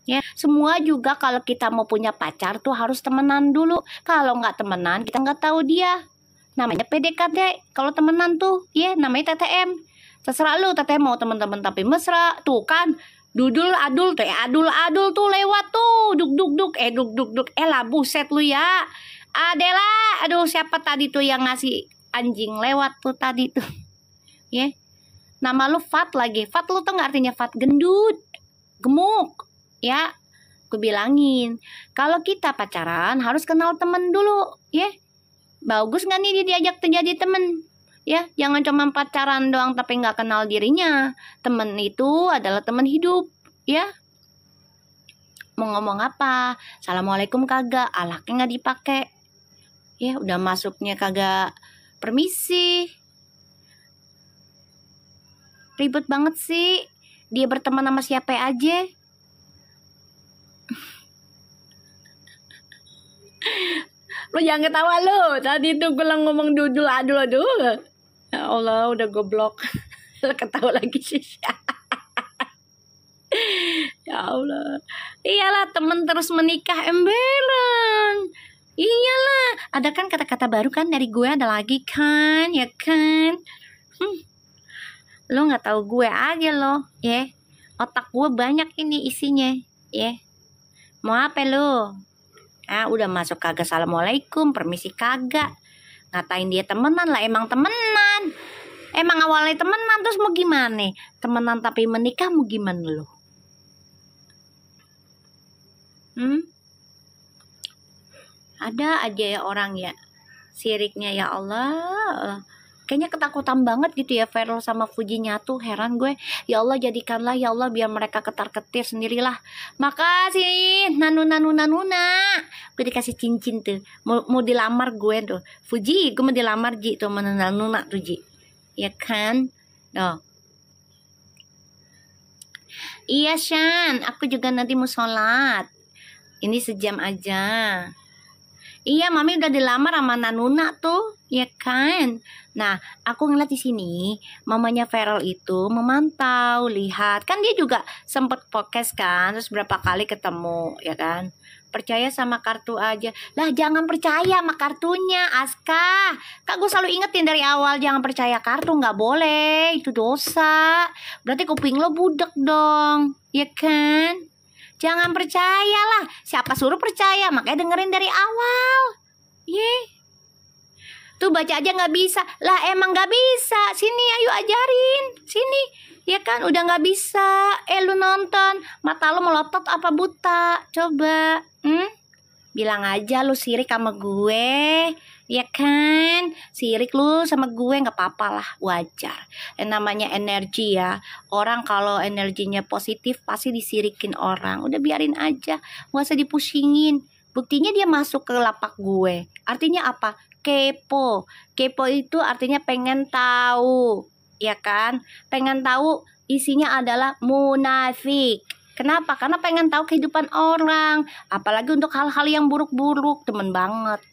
Ya, semua juga kalau kita mau punya pacar tuh harus temenan dulu. Kalau nggak temenan, kita nggak tahu dia. Namanya PDKT. Kalau temenan tuh, ya, namanya TTM. Terserah lu, TTM mau teman-teman tapi mesra, tuh kan. Dudul adul tuh, adul tuh lewat tuh, duk lah buset lu ya. Adela, aduh siapa tadi tuh yang ngasih anjing lewat tuh tadi tuh, ya. Nama lu Fat lagi, Fat lu tuh nggak artinya Fat, gendut, gemuk, ya. Gue bilangin, kalau kita pacaran harus kenal temen dulu, ya. Bagus nggak nih diajak jadi temen? Ya, jangan cuma pacaran doang tapi nggak kenal dirinya. Temen itu adalah temen hidup, ya. Mau ngomong apa? Assalamualaikum kagak, alaknya nggak dipakai. Ya, udah masuknya kagak permisi. Ribet banget sih. Dia berteman sama siapa aja. Lu jangan ketawa lu. Tadi tuh gue ngomong dudul aduh. Ya Allah, udah goblok. Ketawa lagi sih. Ya Allah. Iyalah, temen terus menikah embelan. Iyalah, ada kan kata-kata baru kan dari gue, ada lagi kan, ya kan. Lo nggak tahu gue aja lo, ya. Otak gue banyak ini isinya, ya. Mau apa lo? Udah masuk kagak assalamualaikum, permisi kagak. Ngatain dia temenan lah, emang temenan. Emang awalnya temenan, terus mau gimana? Temenan tapi menikah mau gimana lo? Ada aja ya orang ya, siriknya ya Allah. Kayaknya ketakutan banget gitu ya Feral sama Fuji nyatu. Heran gue. Ya Allah, jadikanlah ya Allah biar mereka ketar-ketir sendirilah. Makasih Nana. Gue dikasih cincin tuh. Mau dilamar gue tuh. Fuji, gue mau dilamar Ji tuh sama Nana tuh Ji. Ya kan? Tuh. Iya Shan, aku juga nanti mau sholat. Ini sejam aja. Iya, Mami udah dilamar sama Nanuna tuh, ya kan? Nah, aku ngeliat di sini, mamanya Feral itu memantau, lihat. Kan dia juga sempet podcast kan, terus berapa kali ketemu, ya kan? Percaya sama kartu aja. Lah, jangan percaya sama kartunya, Aska. Kak, gue selalu ingetin dari awal, jangan percaya kartu, nggak boleh. Itu dosa. Berarti kuping lo budek dong, ya kan? Jangan percayalah. Siapa suruh percaya? Makanya dengerin dari awal. Tuh baca aja nggak bisa. Lah emang nggak bisa. Sini ayo ajarin. Sini. Ya kan udah nggak bisa. Lu nonton. Mata lo melotot apa buta? Coba. Bilang aja lu sirik sama gue. Ya kan? Sirik lu sama gue nggak apa-apa lah. Wajar. Namanya energi ya. Orang kalau energinya positif pasti disirikin orang. Udah biarin aja. Nggak usah dipusingin. Buktinya dia masuk ke lapak gue. Artinya apa? Kepo. Kepo itu artinya pengen tahu. Ya kan? Pengen tahu isinya adalah munafik. Kenapa? Karena pengen tahu kehidupan orang. Apalagi untuk hal-hal yang buruk-buruk. Temen banget.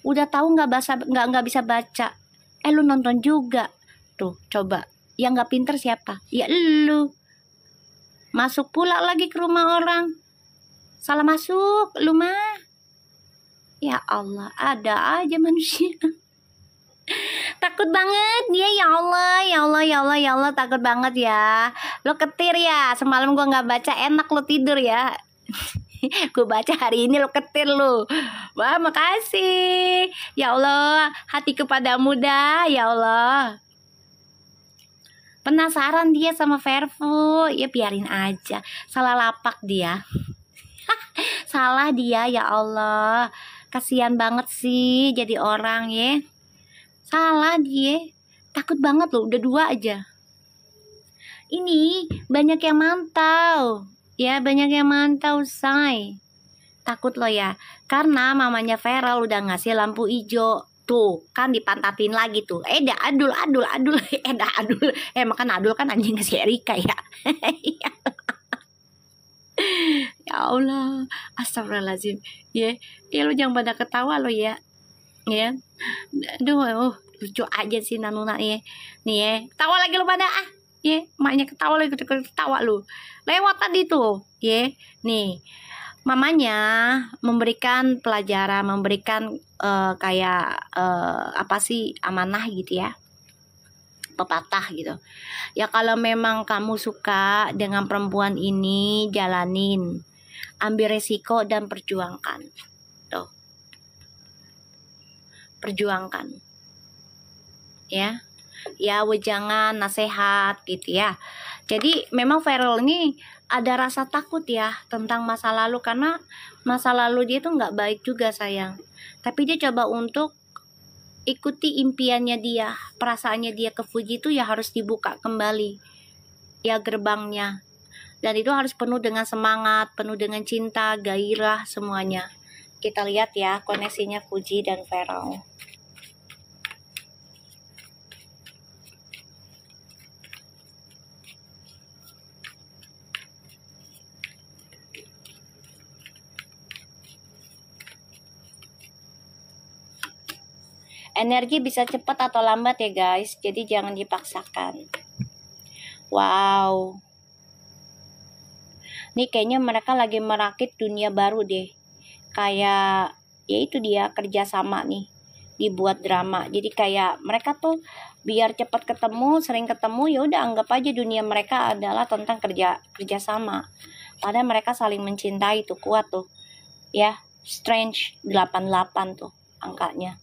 Udah tahu nggak bisa baca. Lu nonton juga. Tuh, coba. Yang nggak pinter siapa? Ya lu. Masuk pula lagi ke rumah orang. Salah masuk, lu mah. Ya Allah, ada aja manusia. Takut banget dia, ya Allah, takut banget ya. Lo ketir ya, semalam gua nggak baca, enak lo tidur ya. Gue baca hari ini lo ketir lo. Wah, makasih. Ya Allah, hati kepadamu dah, ya Allah. Penasaran dia sama Vervu, ya biarin aja. Salah lapak dia. Salah dia, ya Allah. Kasihan banget sih jadi orang ya. Salah dia. Takut banget loh, udah 2 aja. Ini banyak yang mantau. Ya, banyak yang mantau, say. Takut lo ya. Karena mamanya Feral udah ngasih lampu hijau. Tuh, kan dipantatin lagi tuh. Dah adul. Dah adul. Makan adul kan anjingnya si Erika ya. Ya Allah, astagfirullahaladzim. Ya, lu jangan pada ketawa lo ya. Ya. Aduh, lucu aja sih Nanuna ya. Nih ya, ketawa lagi lo pada ah. Ya, maknya ketawa lagi, ketawa lu. Lewat tadi tuh, ya. Nih, mamanya memberikan pelajaran, memberikan kayak apa sih, amanah gitu ya. Pepatah gitu. Ya kalau memang kamu suka dengan perempuan ini, jalanin. Ambil resiko dan perjuangkan. Tuh. Perjuangkan. Ya. Ya wejangan, nasihat gitu ya. Jadi memang Feral ini ada rasa takut ya tentang masa lalu, karena masa lalu dia tuh nggak baik juga sayang. Tapi dia coba untuk ikuti impiannya dia, perasaannya dia ke Fuji itu ya harus dibuka kembali ya gerbangnya. Dan itu harus penuh dengan semangat, penuh dengan cinta, gairah semuanya. Kita lihat ya koneksinya Fuji dan Feral. Energi bisa cepat atau lambat ya guys, jadi jangan dipaksakan. Wow. Nih kayaknya mereka lagi merakit dunia baru deh. Kayak ya itu dia kerjasama nih, dibuat drama. Jadi kayak mereka tuh biar cepat ketemu, sering ketemu, ya udah anggap aja dunia mereka adalah tentang kerjasama. Padahal mereka saling mencintai tuh, kuat tuh. Ya, Strange 88 tuh angkanya.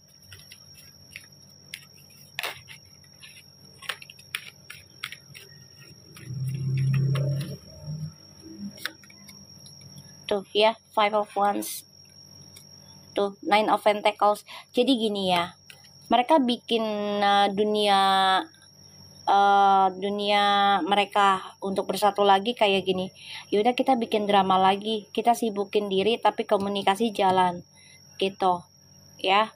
Tuh ya, Five of Wands. Tuh, Nine of Pentacles. Jadi gini ya, mereka bikin dunia mereka untuk bersatu lagi kayak gini. Yaudah kita bikin drama lagi, kita sibukin diri tapi komunikasi jalan gitu ya.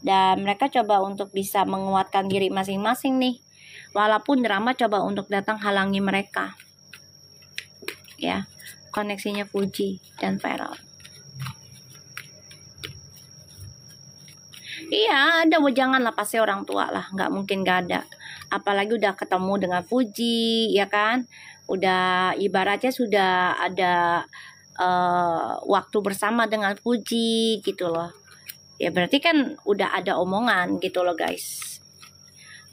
Dan mereka coba untuk bisa menguatkan diri masing-masing nih, walaupun drama coba untuk datang halangi mereka ya. Koneksinya Fuji dan Feral. Iya, ada wejangan lah pasti orang tua lah, nggak mungkin gak ada. Apalagi udah ketemu dengan Fuji, ya kan? Udah ibaratnya sudah ada waktu bersama dengan Fuji gitu loh. Ya berarti kan udah ada omongan gitu loh guys.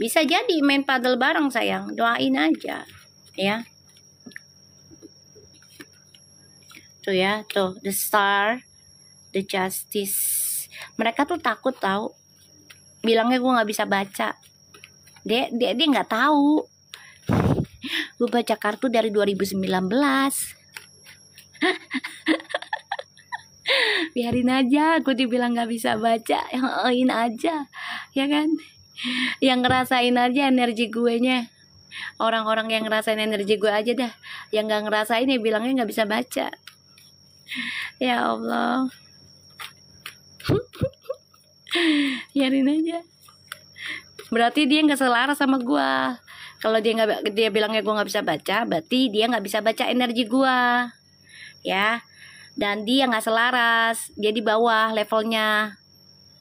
Bisa jadi main paddle bareng sayang, doain aja ya. Tuh ya, tuh the Star, the Justice. Mereka tuh takut tahu, bilangnya gue nggak bisa baca. Dia nggak tahu. Gue baca kartu dari 2019. Biarin aja, gue dibilang nggak bisa baca, yang aja, ya kan? Yang ngerasain aja energi gue nya. Orang-orang yang ngerasain energi gue aja dah. Yang nggak ngerasain ya bilangnya nggak bisa baca. Ya Allah. Biarin aja. Berarti dia nggak selaras sama gua. Kalau dia bilangnya gua nggak bisa baca, berarti dia nggak bisa baca energi gua, ya. Dan dia nggak selaras, dia di bawah levelnya,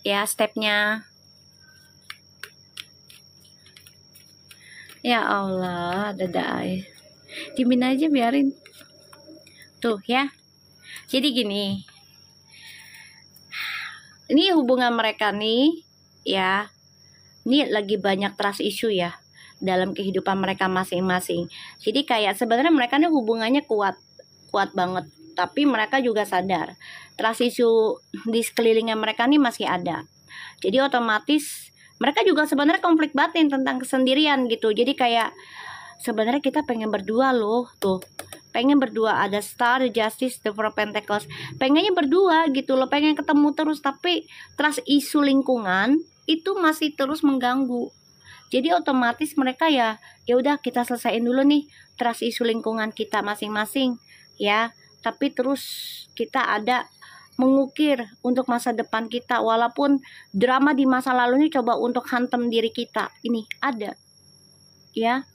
ya stepnya. Ya Allah, dadai. Dimin aja biarin. Tuh ya. Jadi gini, ini hubungan mereka nih, ya, ini lagi banyak trust issue ya dalam kehidupan mereka masing-masing. Jadi kayak sebenarnya mereka nih hubungannya kuat banget, tapi mereka juga sadar trust issue di sekelilingnya mereka nih masih ada. Jadi otomatis mereka juga sebenarnya konflik batin tentang kesendirian gitu. Jadi kayak sebenarnya kita pengen berdua loh, tuh pengen berdua, ada Star, the Justice, the Four of Pentacles, pengennya berdua gitu loh, pengen ketemu terus, tapi trust isu lingkungan itu masih terus mengganggu. Jadi otomatis mereka ya udah kita selesaiin dulu nih trust isu lingkungan kita masing-masing ya, tapi terus kita ada mengukir untuk masa depan kita, walaupun drama di masa lalu ini coba untuk hantam diri kita, ini ada ya,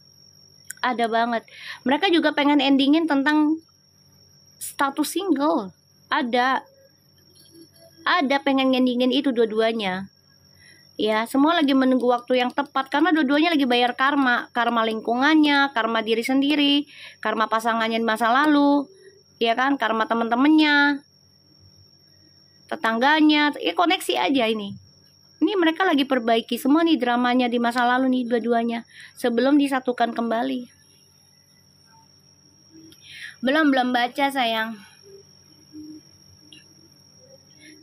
ada banget. Mereka juga pengen endingin tentang status single, ada pengen endingin itu dua-duanya ya. Semua lagi menunggu waktu yang tepat karena dua-duanya lagi bayar karma lingkungannya, karma diri sendiri, karma pasangannya di masa lalu ya kan, karma teman-temannya, tetangganya, ya koneksi aja ini mereka lagi perbaiki semua nih dramanya di masa lalu nih dua-duanya sebelum disatukan kembali. Belum baca sayang.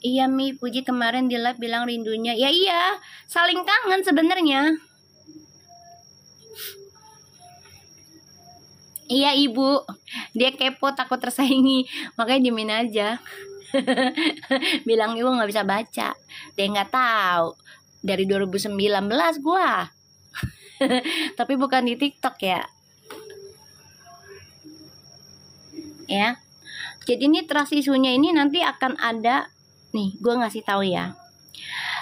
Iya Mi, Puji kemarin di live bilang rindunya. Ya iya, saling kangen sebenarnya. Iya Ibu, dia kepo takut tersaingi, makanya diemin aja. Bilang Ibu nggak bisa baca, dia nggak tahu dari 2019 gua. Tapi bukan di TikTok ya. Ya, jadi ini trust isunya ini nanti akan ada nih, gue ngasih tahu ya,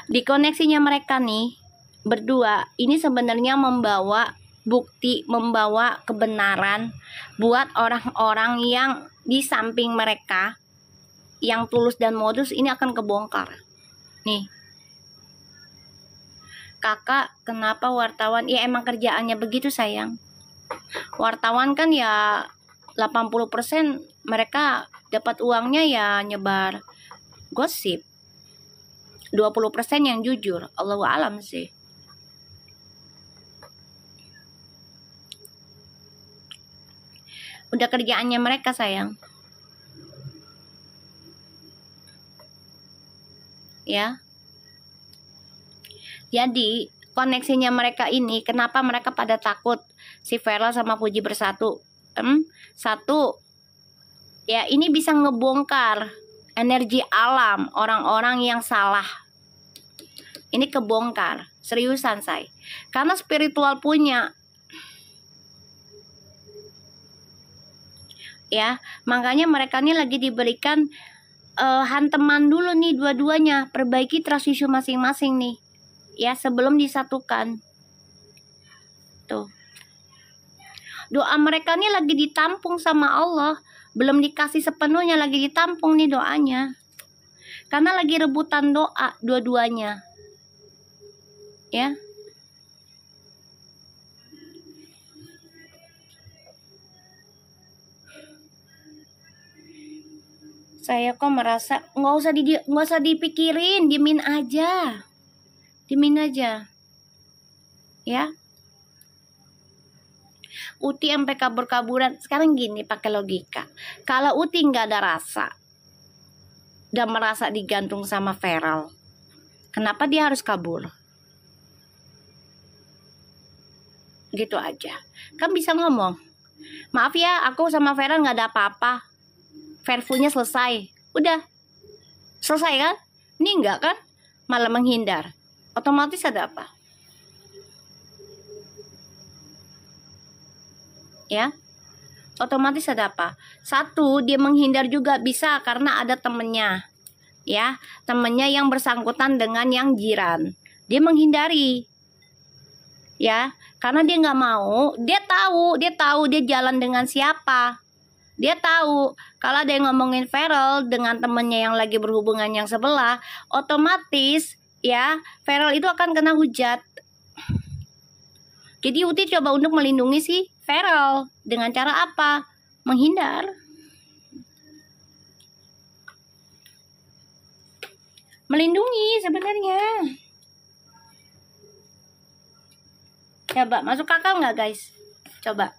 di koneksinya mereka nih berdua ini sebenarnya membawa bukti, membawa kebenaran buat orang-orang yang di samping mereka yang tulus dan modus, ini akan kebongkar nih. Kakak kenapa wartawan? Ya emang kerjaannya begitu sayang. Wartawan kan ya 80% mereka dapat uangnya ya nyebar gosip, 20% yang jujur. Allahu alam sih. Udah kerjaannya mereka sayang ya. Jadi koneksinya mereka ini, kenapa mereka pada takut si Vera sama Puji bersatu? Satu ya, ini bisa ngebongkar energi alam orang-orang yang salah. Ini kebongkar seriusan say, karena spiritual punya ya, makanya mereka ini lagi diberikan hanteman dulu nih dua-duanya, perbaiki trust issue masing-masing nih ya sebelum disatukan. Tuh, doa mereka nih lagi ditampung sama Allah, belum dikasih sepenuhnya, lagi ditampung nih doanya, karena lagi rebutan doa dua-duanya ya. Saya kok merasa nggak usah dipikirin, diemin aja ya. Uti sampai kabur-kaburan. Sekarang gini, pakai logika, kalau Uti nggak ada rasa dan merasa digantung sama Feral, kenapa dia harus kabur? Gitu aja kan bisa ngomong, maaf ya aku sama Feral nggak ada apa-apa, Fairfulnya selesai, udah selesai kan? Ini enggak kan, malah menghindar, otomatis ada apa ya? Otomatis ada apa? Satu, dia menghindar juga bisa karena ada temennya ya, temennya yang bersangkutan dengan yang jiran, dia menghindari ya, karena dia nggak mau, dia tahu dia jalan dengan siapa. Dia tahu kalau ada yang ngomongin Feral dengan temennya yang lagi berhubungan yang sebelah, otomatis ya Feral itu akan kena hujat. Jadi Uti coba untuk melindungi si Feral dengan cara apa? Menghindar. Melindungi sebenarnya. Coba masuk akal nggak guys? Coba.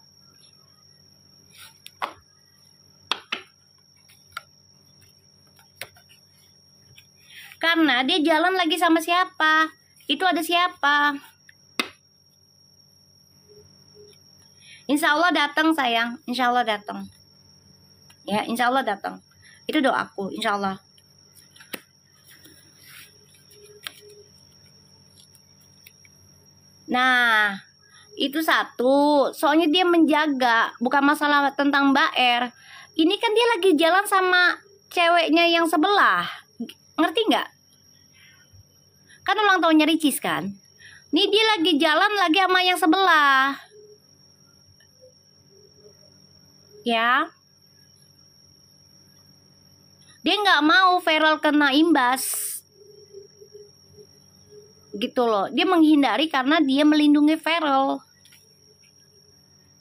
Karena dia jalan lagi sama siapa? Itu ada siapa? Insya Allah datang sayang, insya Allah datang. Ya, insya Allah datang. Itu doaku, insya Allah. Nah, itu satu. Soalnya dia menjaga, bukan masalah tentang Mbak R. Ini kan dia lagi jalan sama ceweknya yang sebelah. Ngerti nggak? Kan ulang tahunnya Ricis kan? Nih dia lagi jalan lagi sama yang sebelah. Ya. Dia nggak mau Feral kena imbas. Gitu loh. Dia menghindari karena dia melindungi Feral.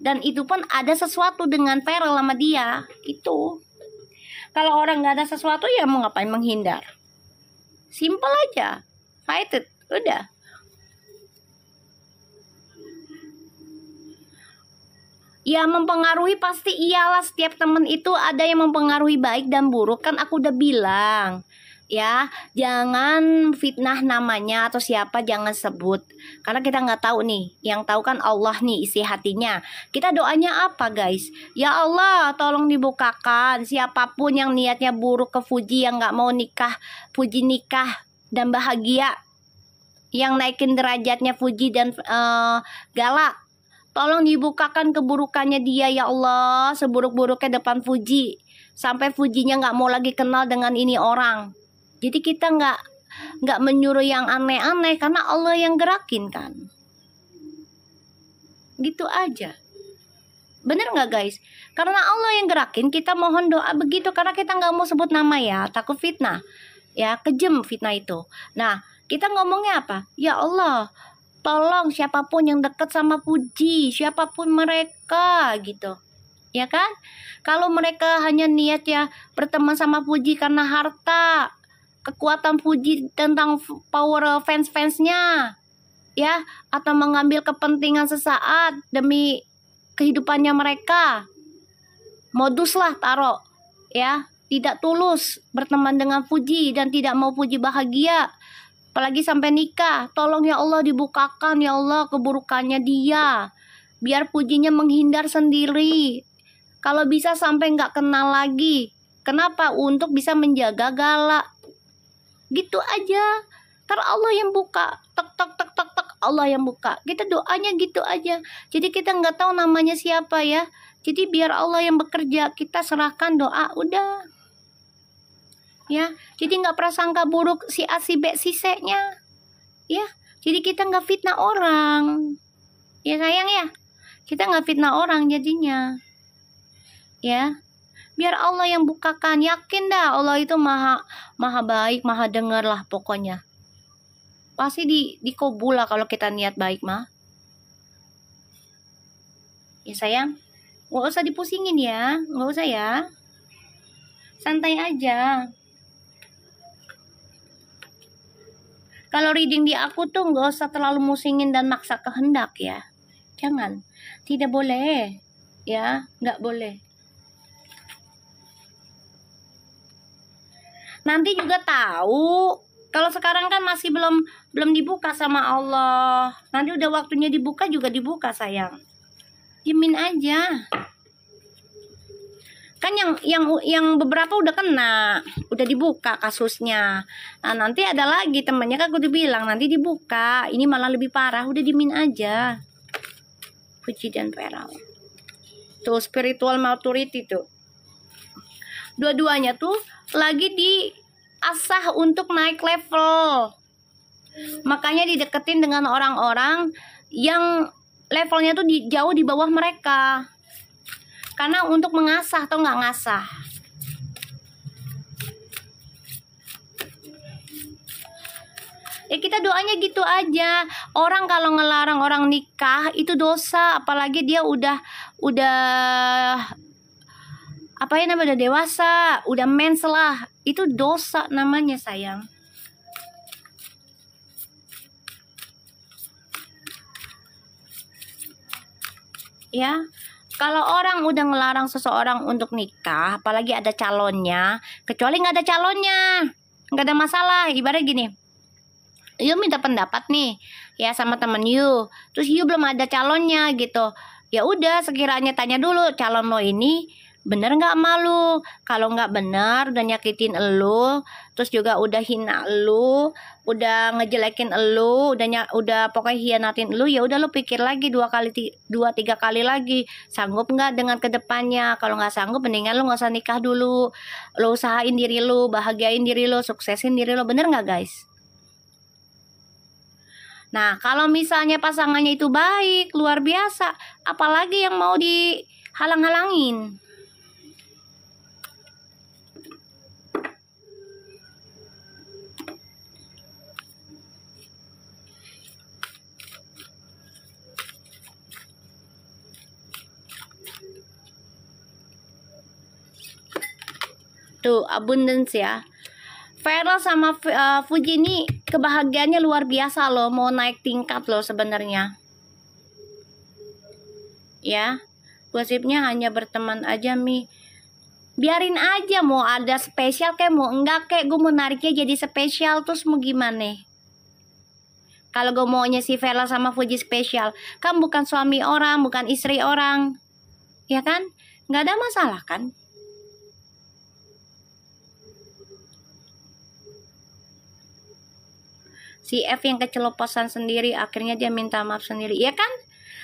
Dan itu pun ada sesuatu dengan Feral sama dia. Itu. Kalau orang nggak ada sesuatu ya mau ngapain menghindar. Simple aja. Fight it. Udah. Ya mempengaruhi pasti iyalah, setiap temen itu ada yang mempengaruhi baik dan buruk, kan aku udah bilang ya, jangan fitnah namanya atau siapa jangan sebut, karena kita nggak tahu nih, yang tahu kan Allah nih isi hatinya. Kita doanya apa guys? Ya Allah tolong dibukakan siapapun yang niatnya buruk ke Fuji, yang nggak mau nikah Fuji nikah dan bahagia, yang naikin derajatnya Fuji dan Gala. Tolong dibukakan keburukannya dia ya Allah, seburuk-buruknya depan Fuji, sampai Fujinya nggak mau lagi kenal dengan ini orang. Jadi kita nggak menyuruh yang aneh-aneh karena Allah yang gerakin kan. Gitu aja. Bener nggak guys? Karena Allah yang gerakin, kita mohon doa begitu, karena kita nggak mau sebut nama ya, takut fitnah. Ya kejem fitnah itu. Nah kita ngomongnya apa? Ya Allah, tolong siapapun yang dekat sama Fuji, siapapun mereka gitu. Ya kan? Kalau mereka hanya niat ya berteman sama Fuji karena harta, kekuatan Fuji tentang power fans-fansnya, ya, atau mengambil kepentingan sesaat demi kehidupannya mereka, modus lah taruh, ya, tidak tulus berteman dengan Fuji dan tidak mau Fuji bahagia. Apalagi sampai nikah, tolong ya Allah dibukakan ya Allah keburukannya dia, biar Fujinya menghindar sendiri. Kalau bisa sampai nggak kenal lagi. Kenapa? Untuk bisa menjaga Gala. Gitu aja. Ntar Allah yang buka, tek tek tek tek tek, Allah yang buka. Kita doanya gitu aja. Jadi kita nggak tahu namanya siapa ya. Jadi biar Allah yang bekerja, kita serahkan doa, udah. Ya, jadi nggak prasangka buruk si A, si B, si C-nya. Ya, jadi kita nggak fitnah orang. Ya sayang ya, kita nggak fitnah orang jadinya. Ya, biar Allah yang bukakan. Yakin dah Allah itu maha baik, maha dengar lah pokoknya. Pasti dikabul lah kalau kita niat baik mah. Ya sayang, nggak usah dipusingin ya, nggak usah ya. Santai aja. Kalau reading di aku tuh nggak usah terlalu musingin dan maksa kehendak ya. Jangan. Tidak boleh. Ya, nggak boleh. Nanti juga tahu. Kalau sekarang kan masih belum dibuka sama Allah. Nanti udah waktunya dibuka juga dibuka sayang. Diemin aja. Kan yang beberapa udah kena, udah dibuka kasusnya. Nah nanti ada lagi temannya kan udah bilang nanti dibuka, ini malah lebih parah, udah dimin aja. Fuji dan Feral tuh spiritual maturity tuh, dua-duanya tuh lagi diasah untuk naik level. Makanya dideketin dengan orang-orang yang levelnya tuh jauh di bawah mereka. Karena untuk mengasah atau nggak ngasah. Ya kita doanya gitu aja. Orang kalau ngelarang orang nikah itu dosa, apalagi dia udah apa ya namanya, udah dewasa, udah mens lah. Itu dosa namanya sayang. Ya. Kalau orang udah ngelarang seseorang untuk nikah, apalagi ada calonnya, kecuali nggak ada calonnya, nggak ada masalah. Ibarat gini, you minta pendapat nih, ya sama temen you, terus you belum ada calonnya gitu. Ya udah, sekiranya tanya dulu calon lo ini Bener nggak malu? Kalau nggak bener, udah nyakitin elu, terus juga udah hina elu, udah ngejelekin elu, udah pokoknya hianatin elu, ya udah lu pikir lagi 2-3 kali lagi, sanggup nggak dengan kedepannya? Kalau nggak sanggup, mendingan lu nggak usah nikah dulu, lu usahain diri lu, bahagiain diri lu, suksesin diri lu, bener nggak guys? Nah, kalau misalnya pasangannya itu baik, luar biasa, apalagi yang mau dihalang-halangin? Tuh, abundance ya. Feral sama Fuji ini kebahagiaannya luar biasa loh, mau naik tingkat loh sebenarnya. Ya, gosipnya hanya berteman aja Mi. Biarin aja, mau ada spesial kayak mau enggak kayak, gue mau nariknya jadi spesial terus mau gimana? Kalau gue maunya si Feral sama Fuji spesial, kan bukan suami orang, bukan istri orang, ya kan? Nggak ada masalah kan? Si F yang keceloposan sendiri, akhirnya dia minta maaf sendiri, ya kan?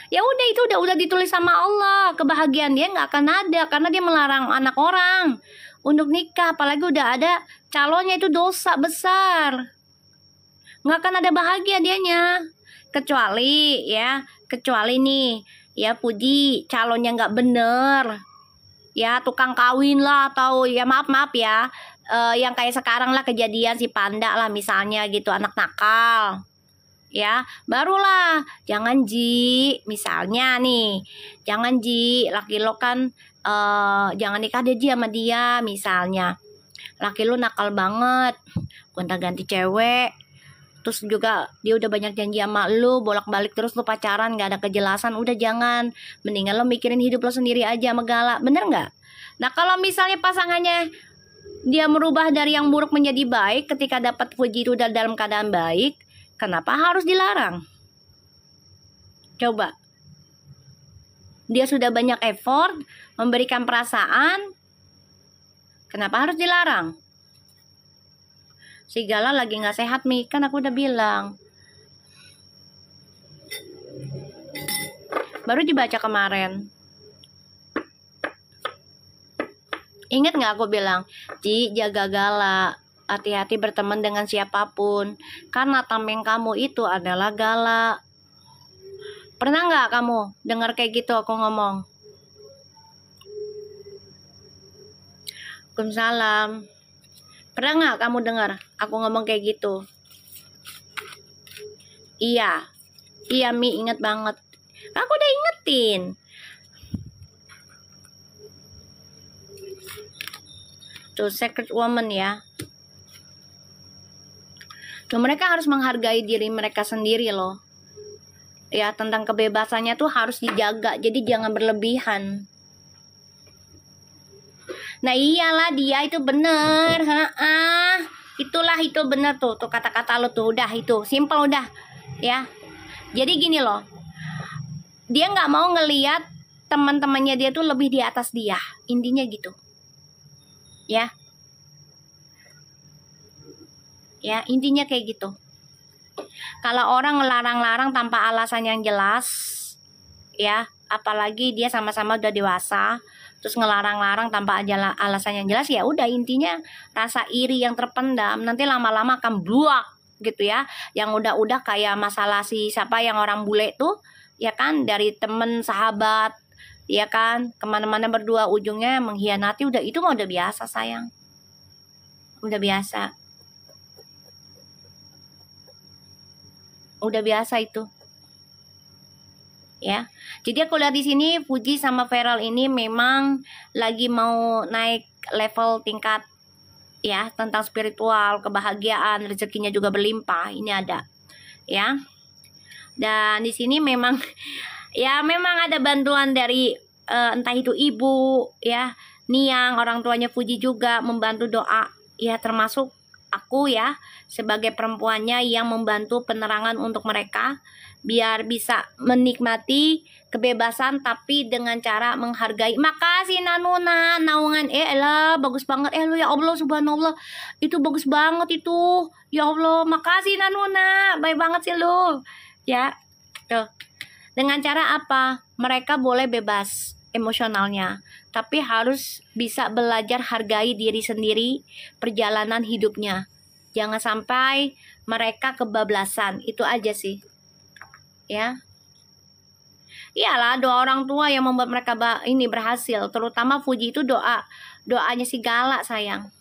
Ya udah, itu udah ditulis sama Allah, kebahagiaan dia nggak akan ada karena dia melarang anak orang untuk nikah, apalagi udah ada calonnya, itu dosa besar, nggak akan ada bahagia dianya, kecuali nih ya Puji calonnya nggak bener, ya tukang kawin lah, atau ya maaf ya, yang kayak sekarang lah kejadian si Panda lah misalnya gitu, anak nakal, ya barulah jangan Ji, misalnya nih, jangan Ji, laki lo kan jangan nikah deh Ji sama dia, misalnya laki lo nakal banget, gonta-ganti cewek, terus juga dia udah banyak janji sama lu, bolak-balik terus lu pacaran gak ada kejelasan, udah jangan, mendingan lo mikirin hidup lo sendiri aja sama Gala, bener nggak? Nah kalau misalnya pasangannya dia merubah dari yang buruk menjadi baik ketika dapat Fuji itu dalam keadaan baik, kenapa harus dilarang? Coba, dia sudah banyak effort memberikan perasaan, kenapa harus dilarang? Si Gala lagi nggak sehat Mi, kan aku udah bilang, baru dibaca kemarin. Ingat nggak aku bilang, Ji jaga Gala, hati-hati berteman dengan siapapun, karena tameng kamu itu adalah Gala. Pernah nggak kamu dengar kayak gitu aku ngomong? Waalaikumsalam. Pernah nggak kamu dengar aku ngomong kayak gitu? Iya Mi, inget banget. Aku udah ingetin. Tuh secret woman ya. Tuh mereka harus menghargai diri mereka sendiri loh. Ya, tentang kebebasannya tuh harus dijaga, jadi jangan berlebihan. Nah iyalah, dia itu bener, itulah itu bener tuh kata-kata lo tuh, udah itu simple udah ya. Jadi gini loh, dia nggak mau ngelihat teman-temannya dia tuh lebih di atas dia, intinya gitu ya, intinya kayak gitu. Kalau orang ngelarang-larang tanpa alasan yang jelas, ya apalagi dia sama-sama udah dewasa, terus ngelarang-larang tanpa alasan yang jelas, ya udah intinya rasa iri yang terpendam nanti lama-lama akan bluak gitu ya. Yang udah kayak masalah si siapa yang orang bule tuh, ya kan, dari temen sahabat, ya kan, kemana-mana berdua ujungnya mengkhianati, udah itu mah udah biasa sayang, udah biasa itu. Ya, jadi aku lihat di sini Fuji sama Feral ini memang lagi mau naik level tingkat ya, tentang spiritual, kebahagiaan, rezekinya juga berlimpah, ini ada ya. Dan di sini memang ya memang ada bantuan dari entah itu ibu ya, Niang, orang tuanya Fuji juga membantu doa ya, termasuk aku ya sebagai perempuannya yang membantu penerangan untuk mereka biar bisa menikmati kebebasan tapi dengan cara menghargai. Makasih Nanuna, naungan elah bagus banget lu ya Allah, subhanallah. Itu bagus banget itu. Ya Allah, makasih Nanuna. Baik banget sih lu. Ya. Tuh. Dengan cara apa? Mereka boleh bebas emosionalnya, tapi harus bisa belajar hargai diri sendiri, perjalanan hidupnya. Jangan sampai mereka kebablasan. Itu aja sih. Ya. Iyalah, doa orang tua yang membuat mereka ini berhasil. Terutama Fuji itu doanya si Gala sayang.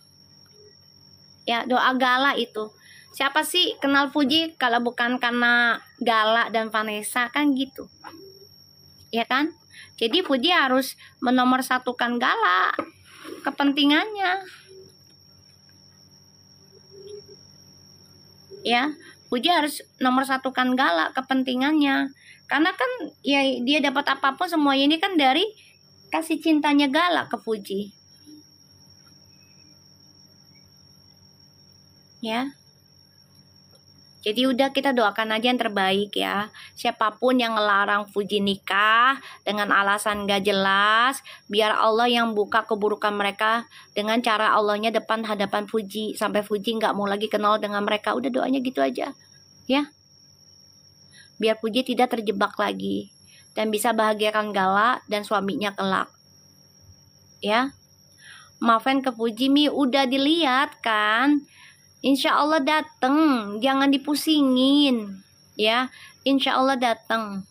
Ya, doa Gala itu. Siapa sih kenal Fuji kalau bukan karena Gala dan Vanessa, kan gitu. Ya kan? Jadi Fuji harus menomorsatukan Gala, kepentingannya. Ya, Fuji harus nomorsatukan Gala, kepentingannya. Karena kan ya dia dapat apapun semuanya ini kan dari kasih cintanya Gala ke Fuji. Ya. Jadi udah kita doakan aja yang terbaik ya. Siapapun yang ngelarang Fuji nikah dengan alasan gak jelas, biar Allah yang buka keburukan mereka dengan cara Allahnya depan hadapan Fuji. Sampai Fuji gak mau lagi kenal dengan mereka. Udah doanya gitu aja. Ya. Biar Fuji tidak terjebak lagi. Dan bisa bahagiakan Gala dan suaminya kelak. Ya. Maafin ke Fuji Mi udah dilihat kan. Insya Allah dateng, jangan dipusingin, ya. Insya Allah dateng.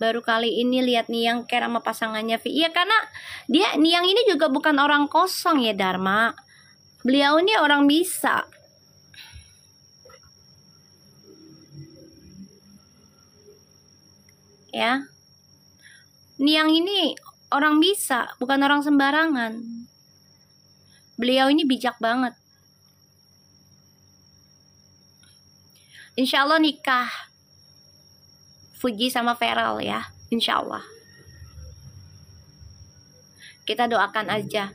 Baru kali ini lihat Niang care sama pasangannya Vi. Iya karena Niang ini juga bukan orang kosong ya Dharma. Beliau ini orang bisa. Ya. Niang ini orang bisa, bukan orang sembarangan. Beliau ini bijak banget. Insya Allah nikah Fuji sama Feral ya. Insya Allah. Kita doakan aja.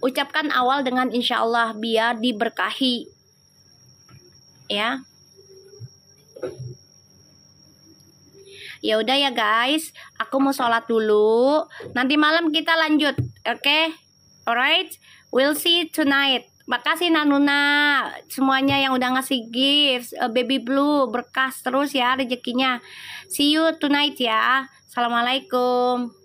Ucapkan awal dengan insya Allah biar diberkahi. Ya. Ya udah ya guys. Aku mau sholat dulu. Nanti malam kita lanjut. Oke? Alright? We'll see you tonight. Makasih Nanuna, semuanya yang udah ngasih gifts, Baby Blue, berkas terus ya rezekinya. See you tonight ya. Assalamualaikum.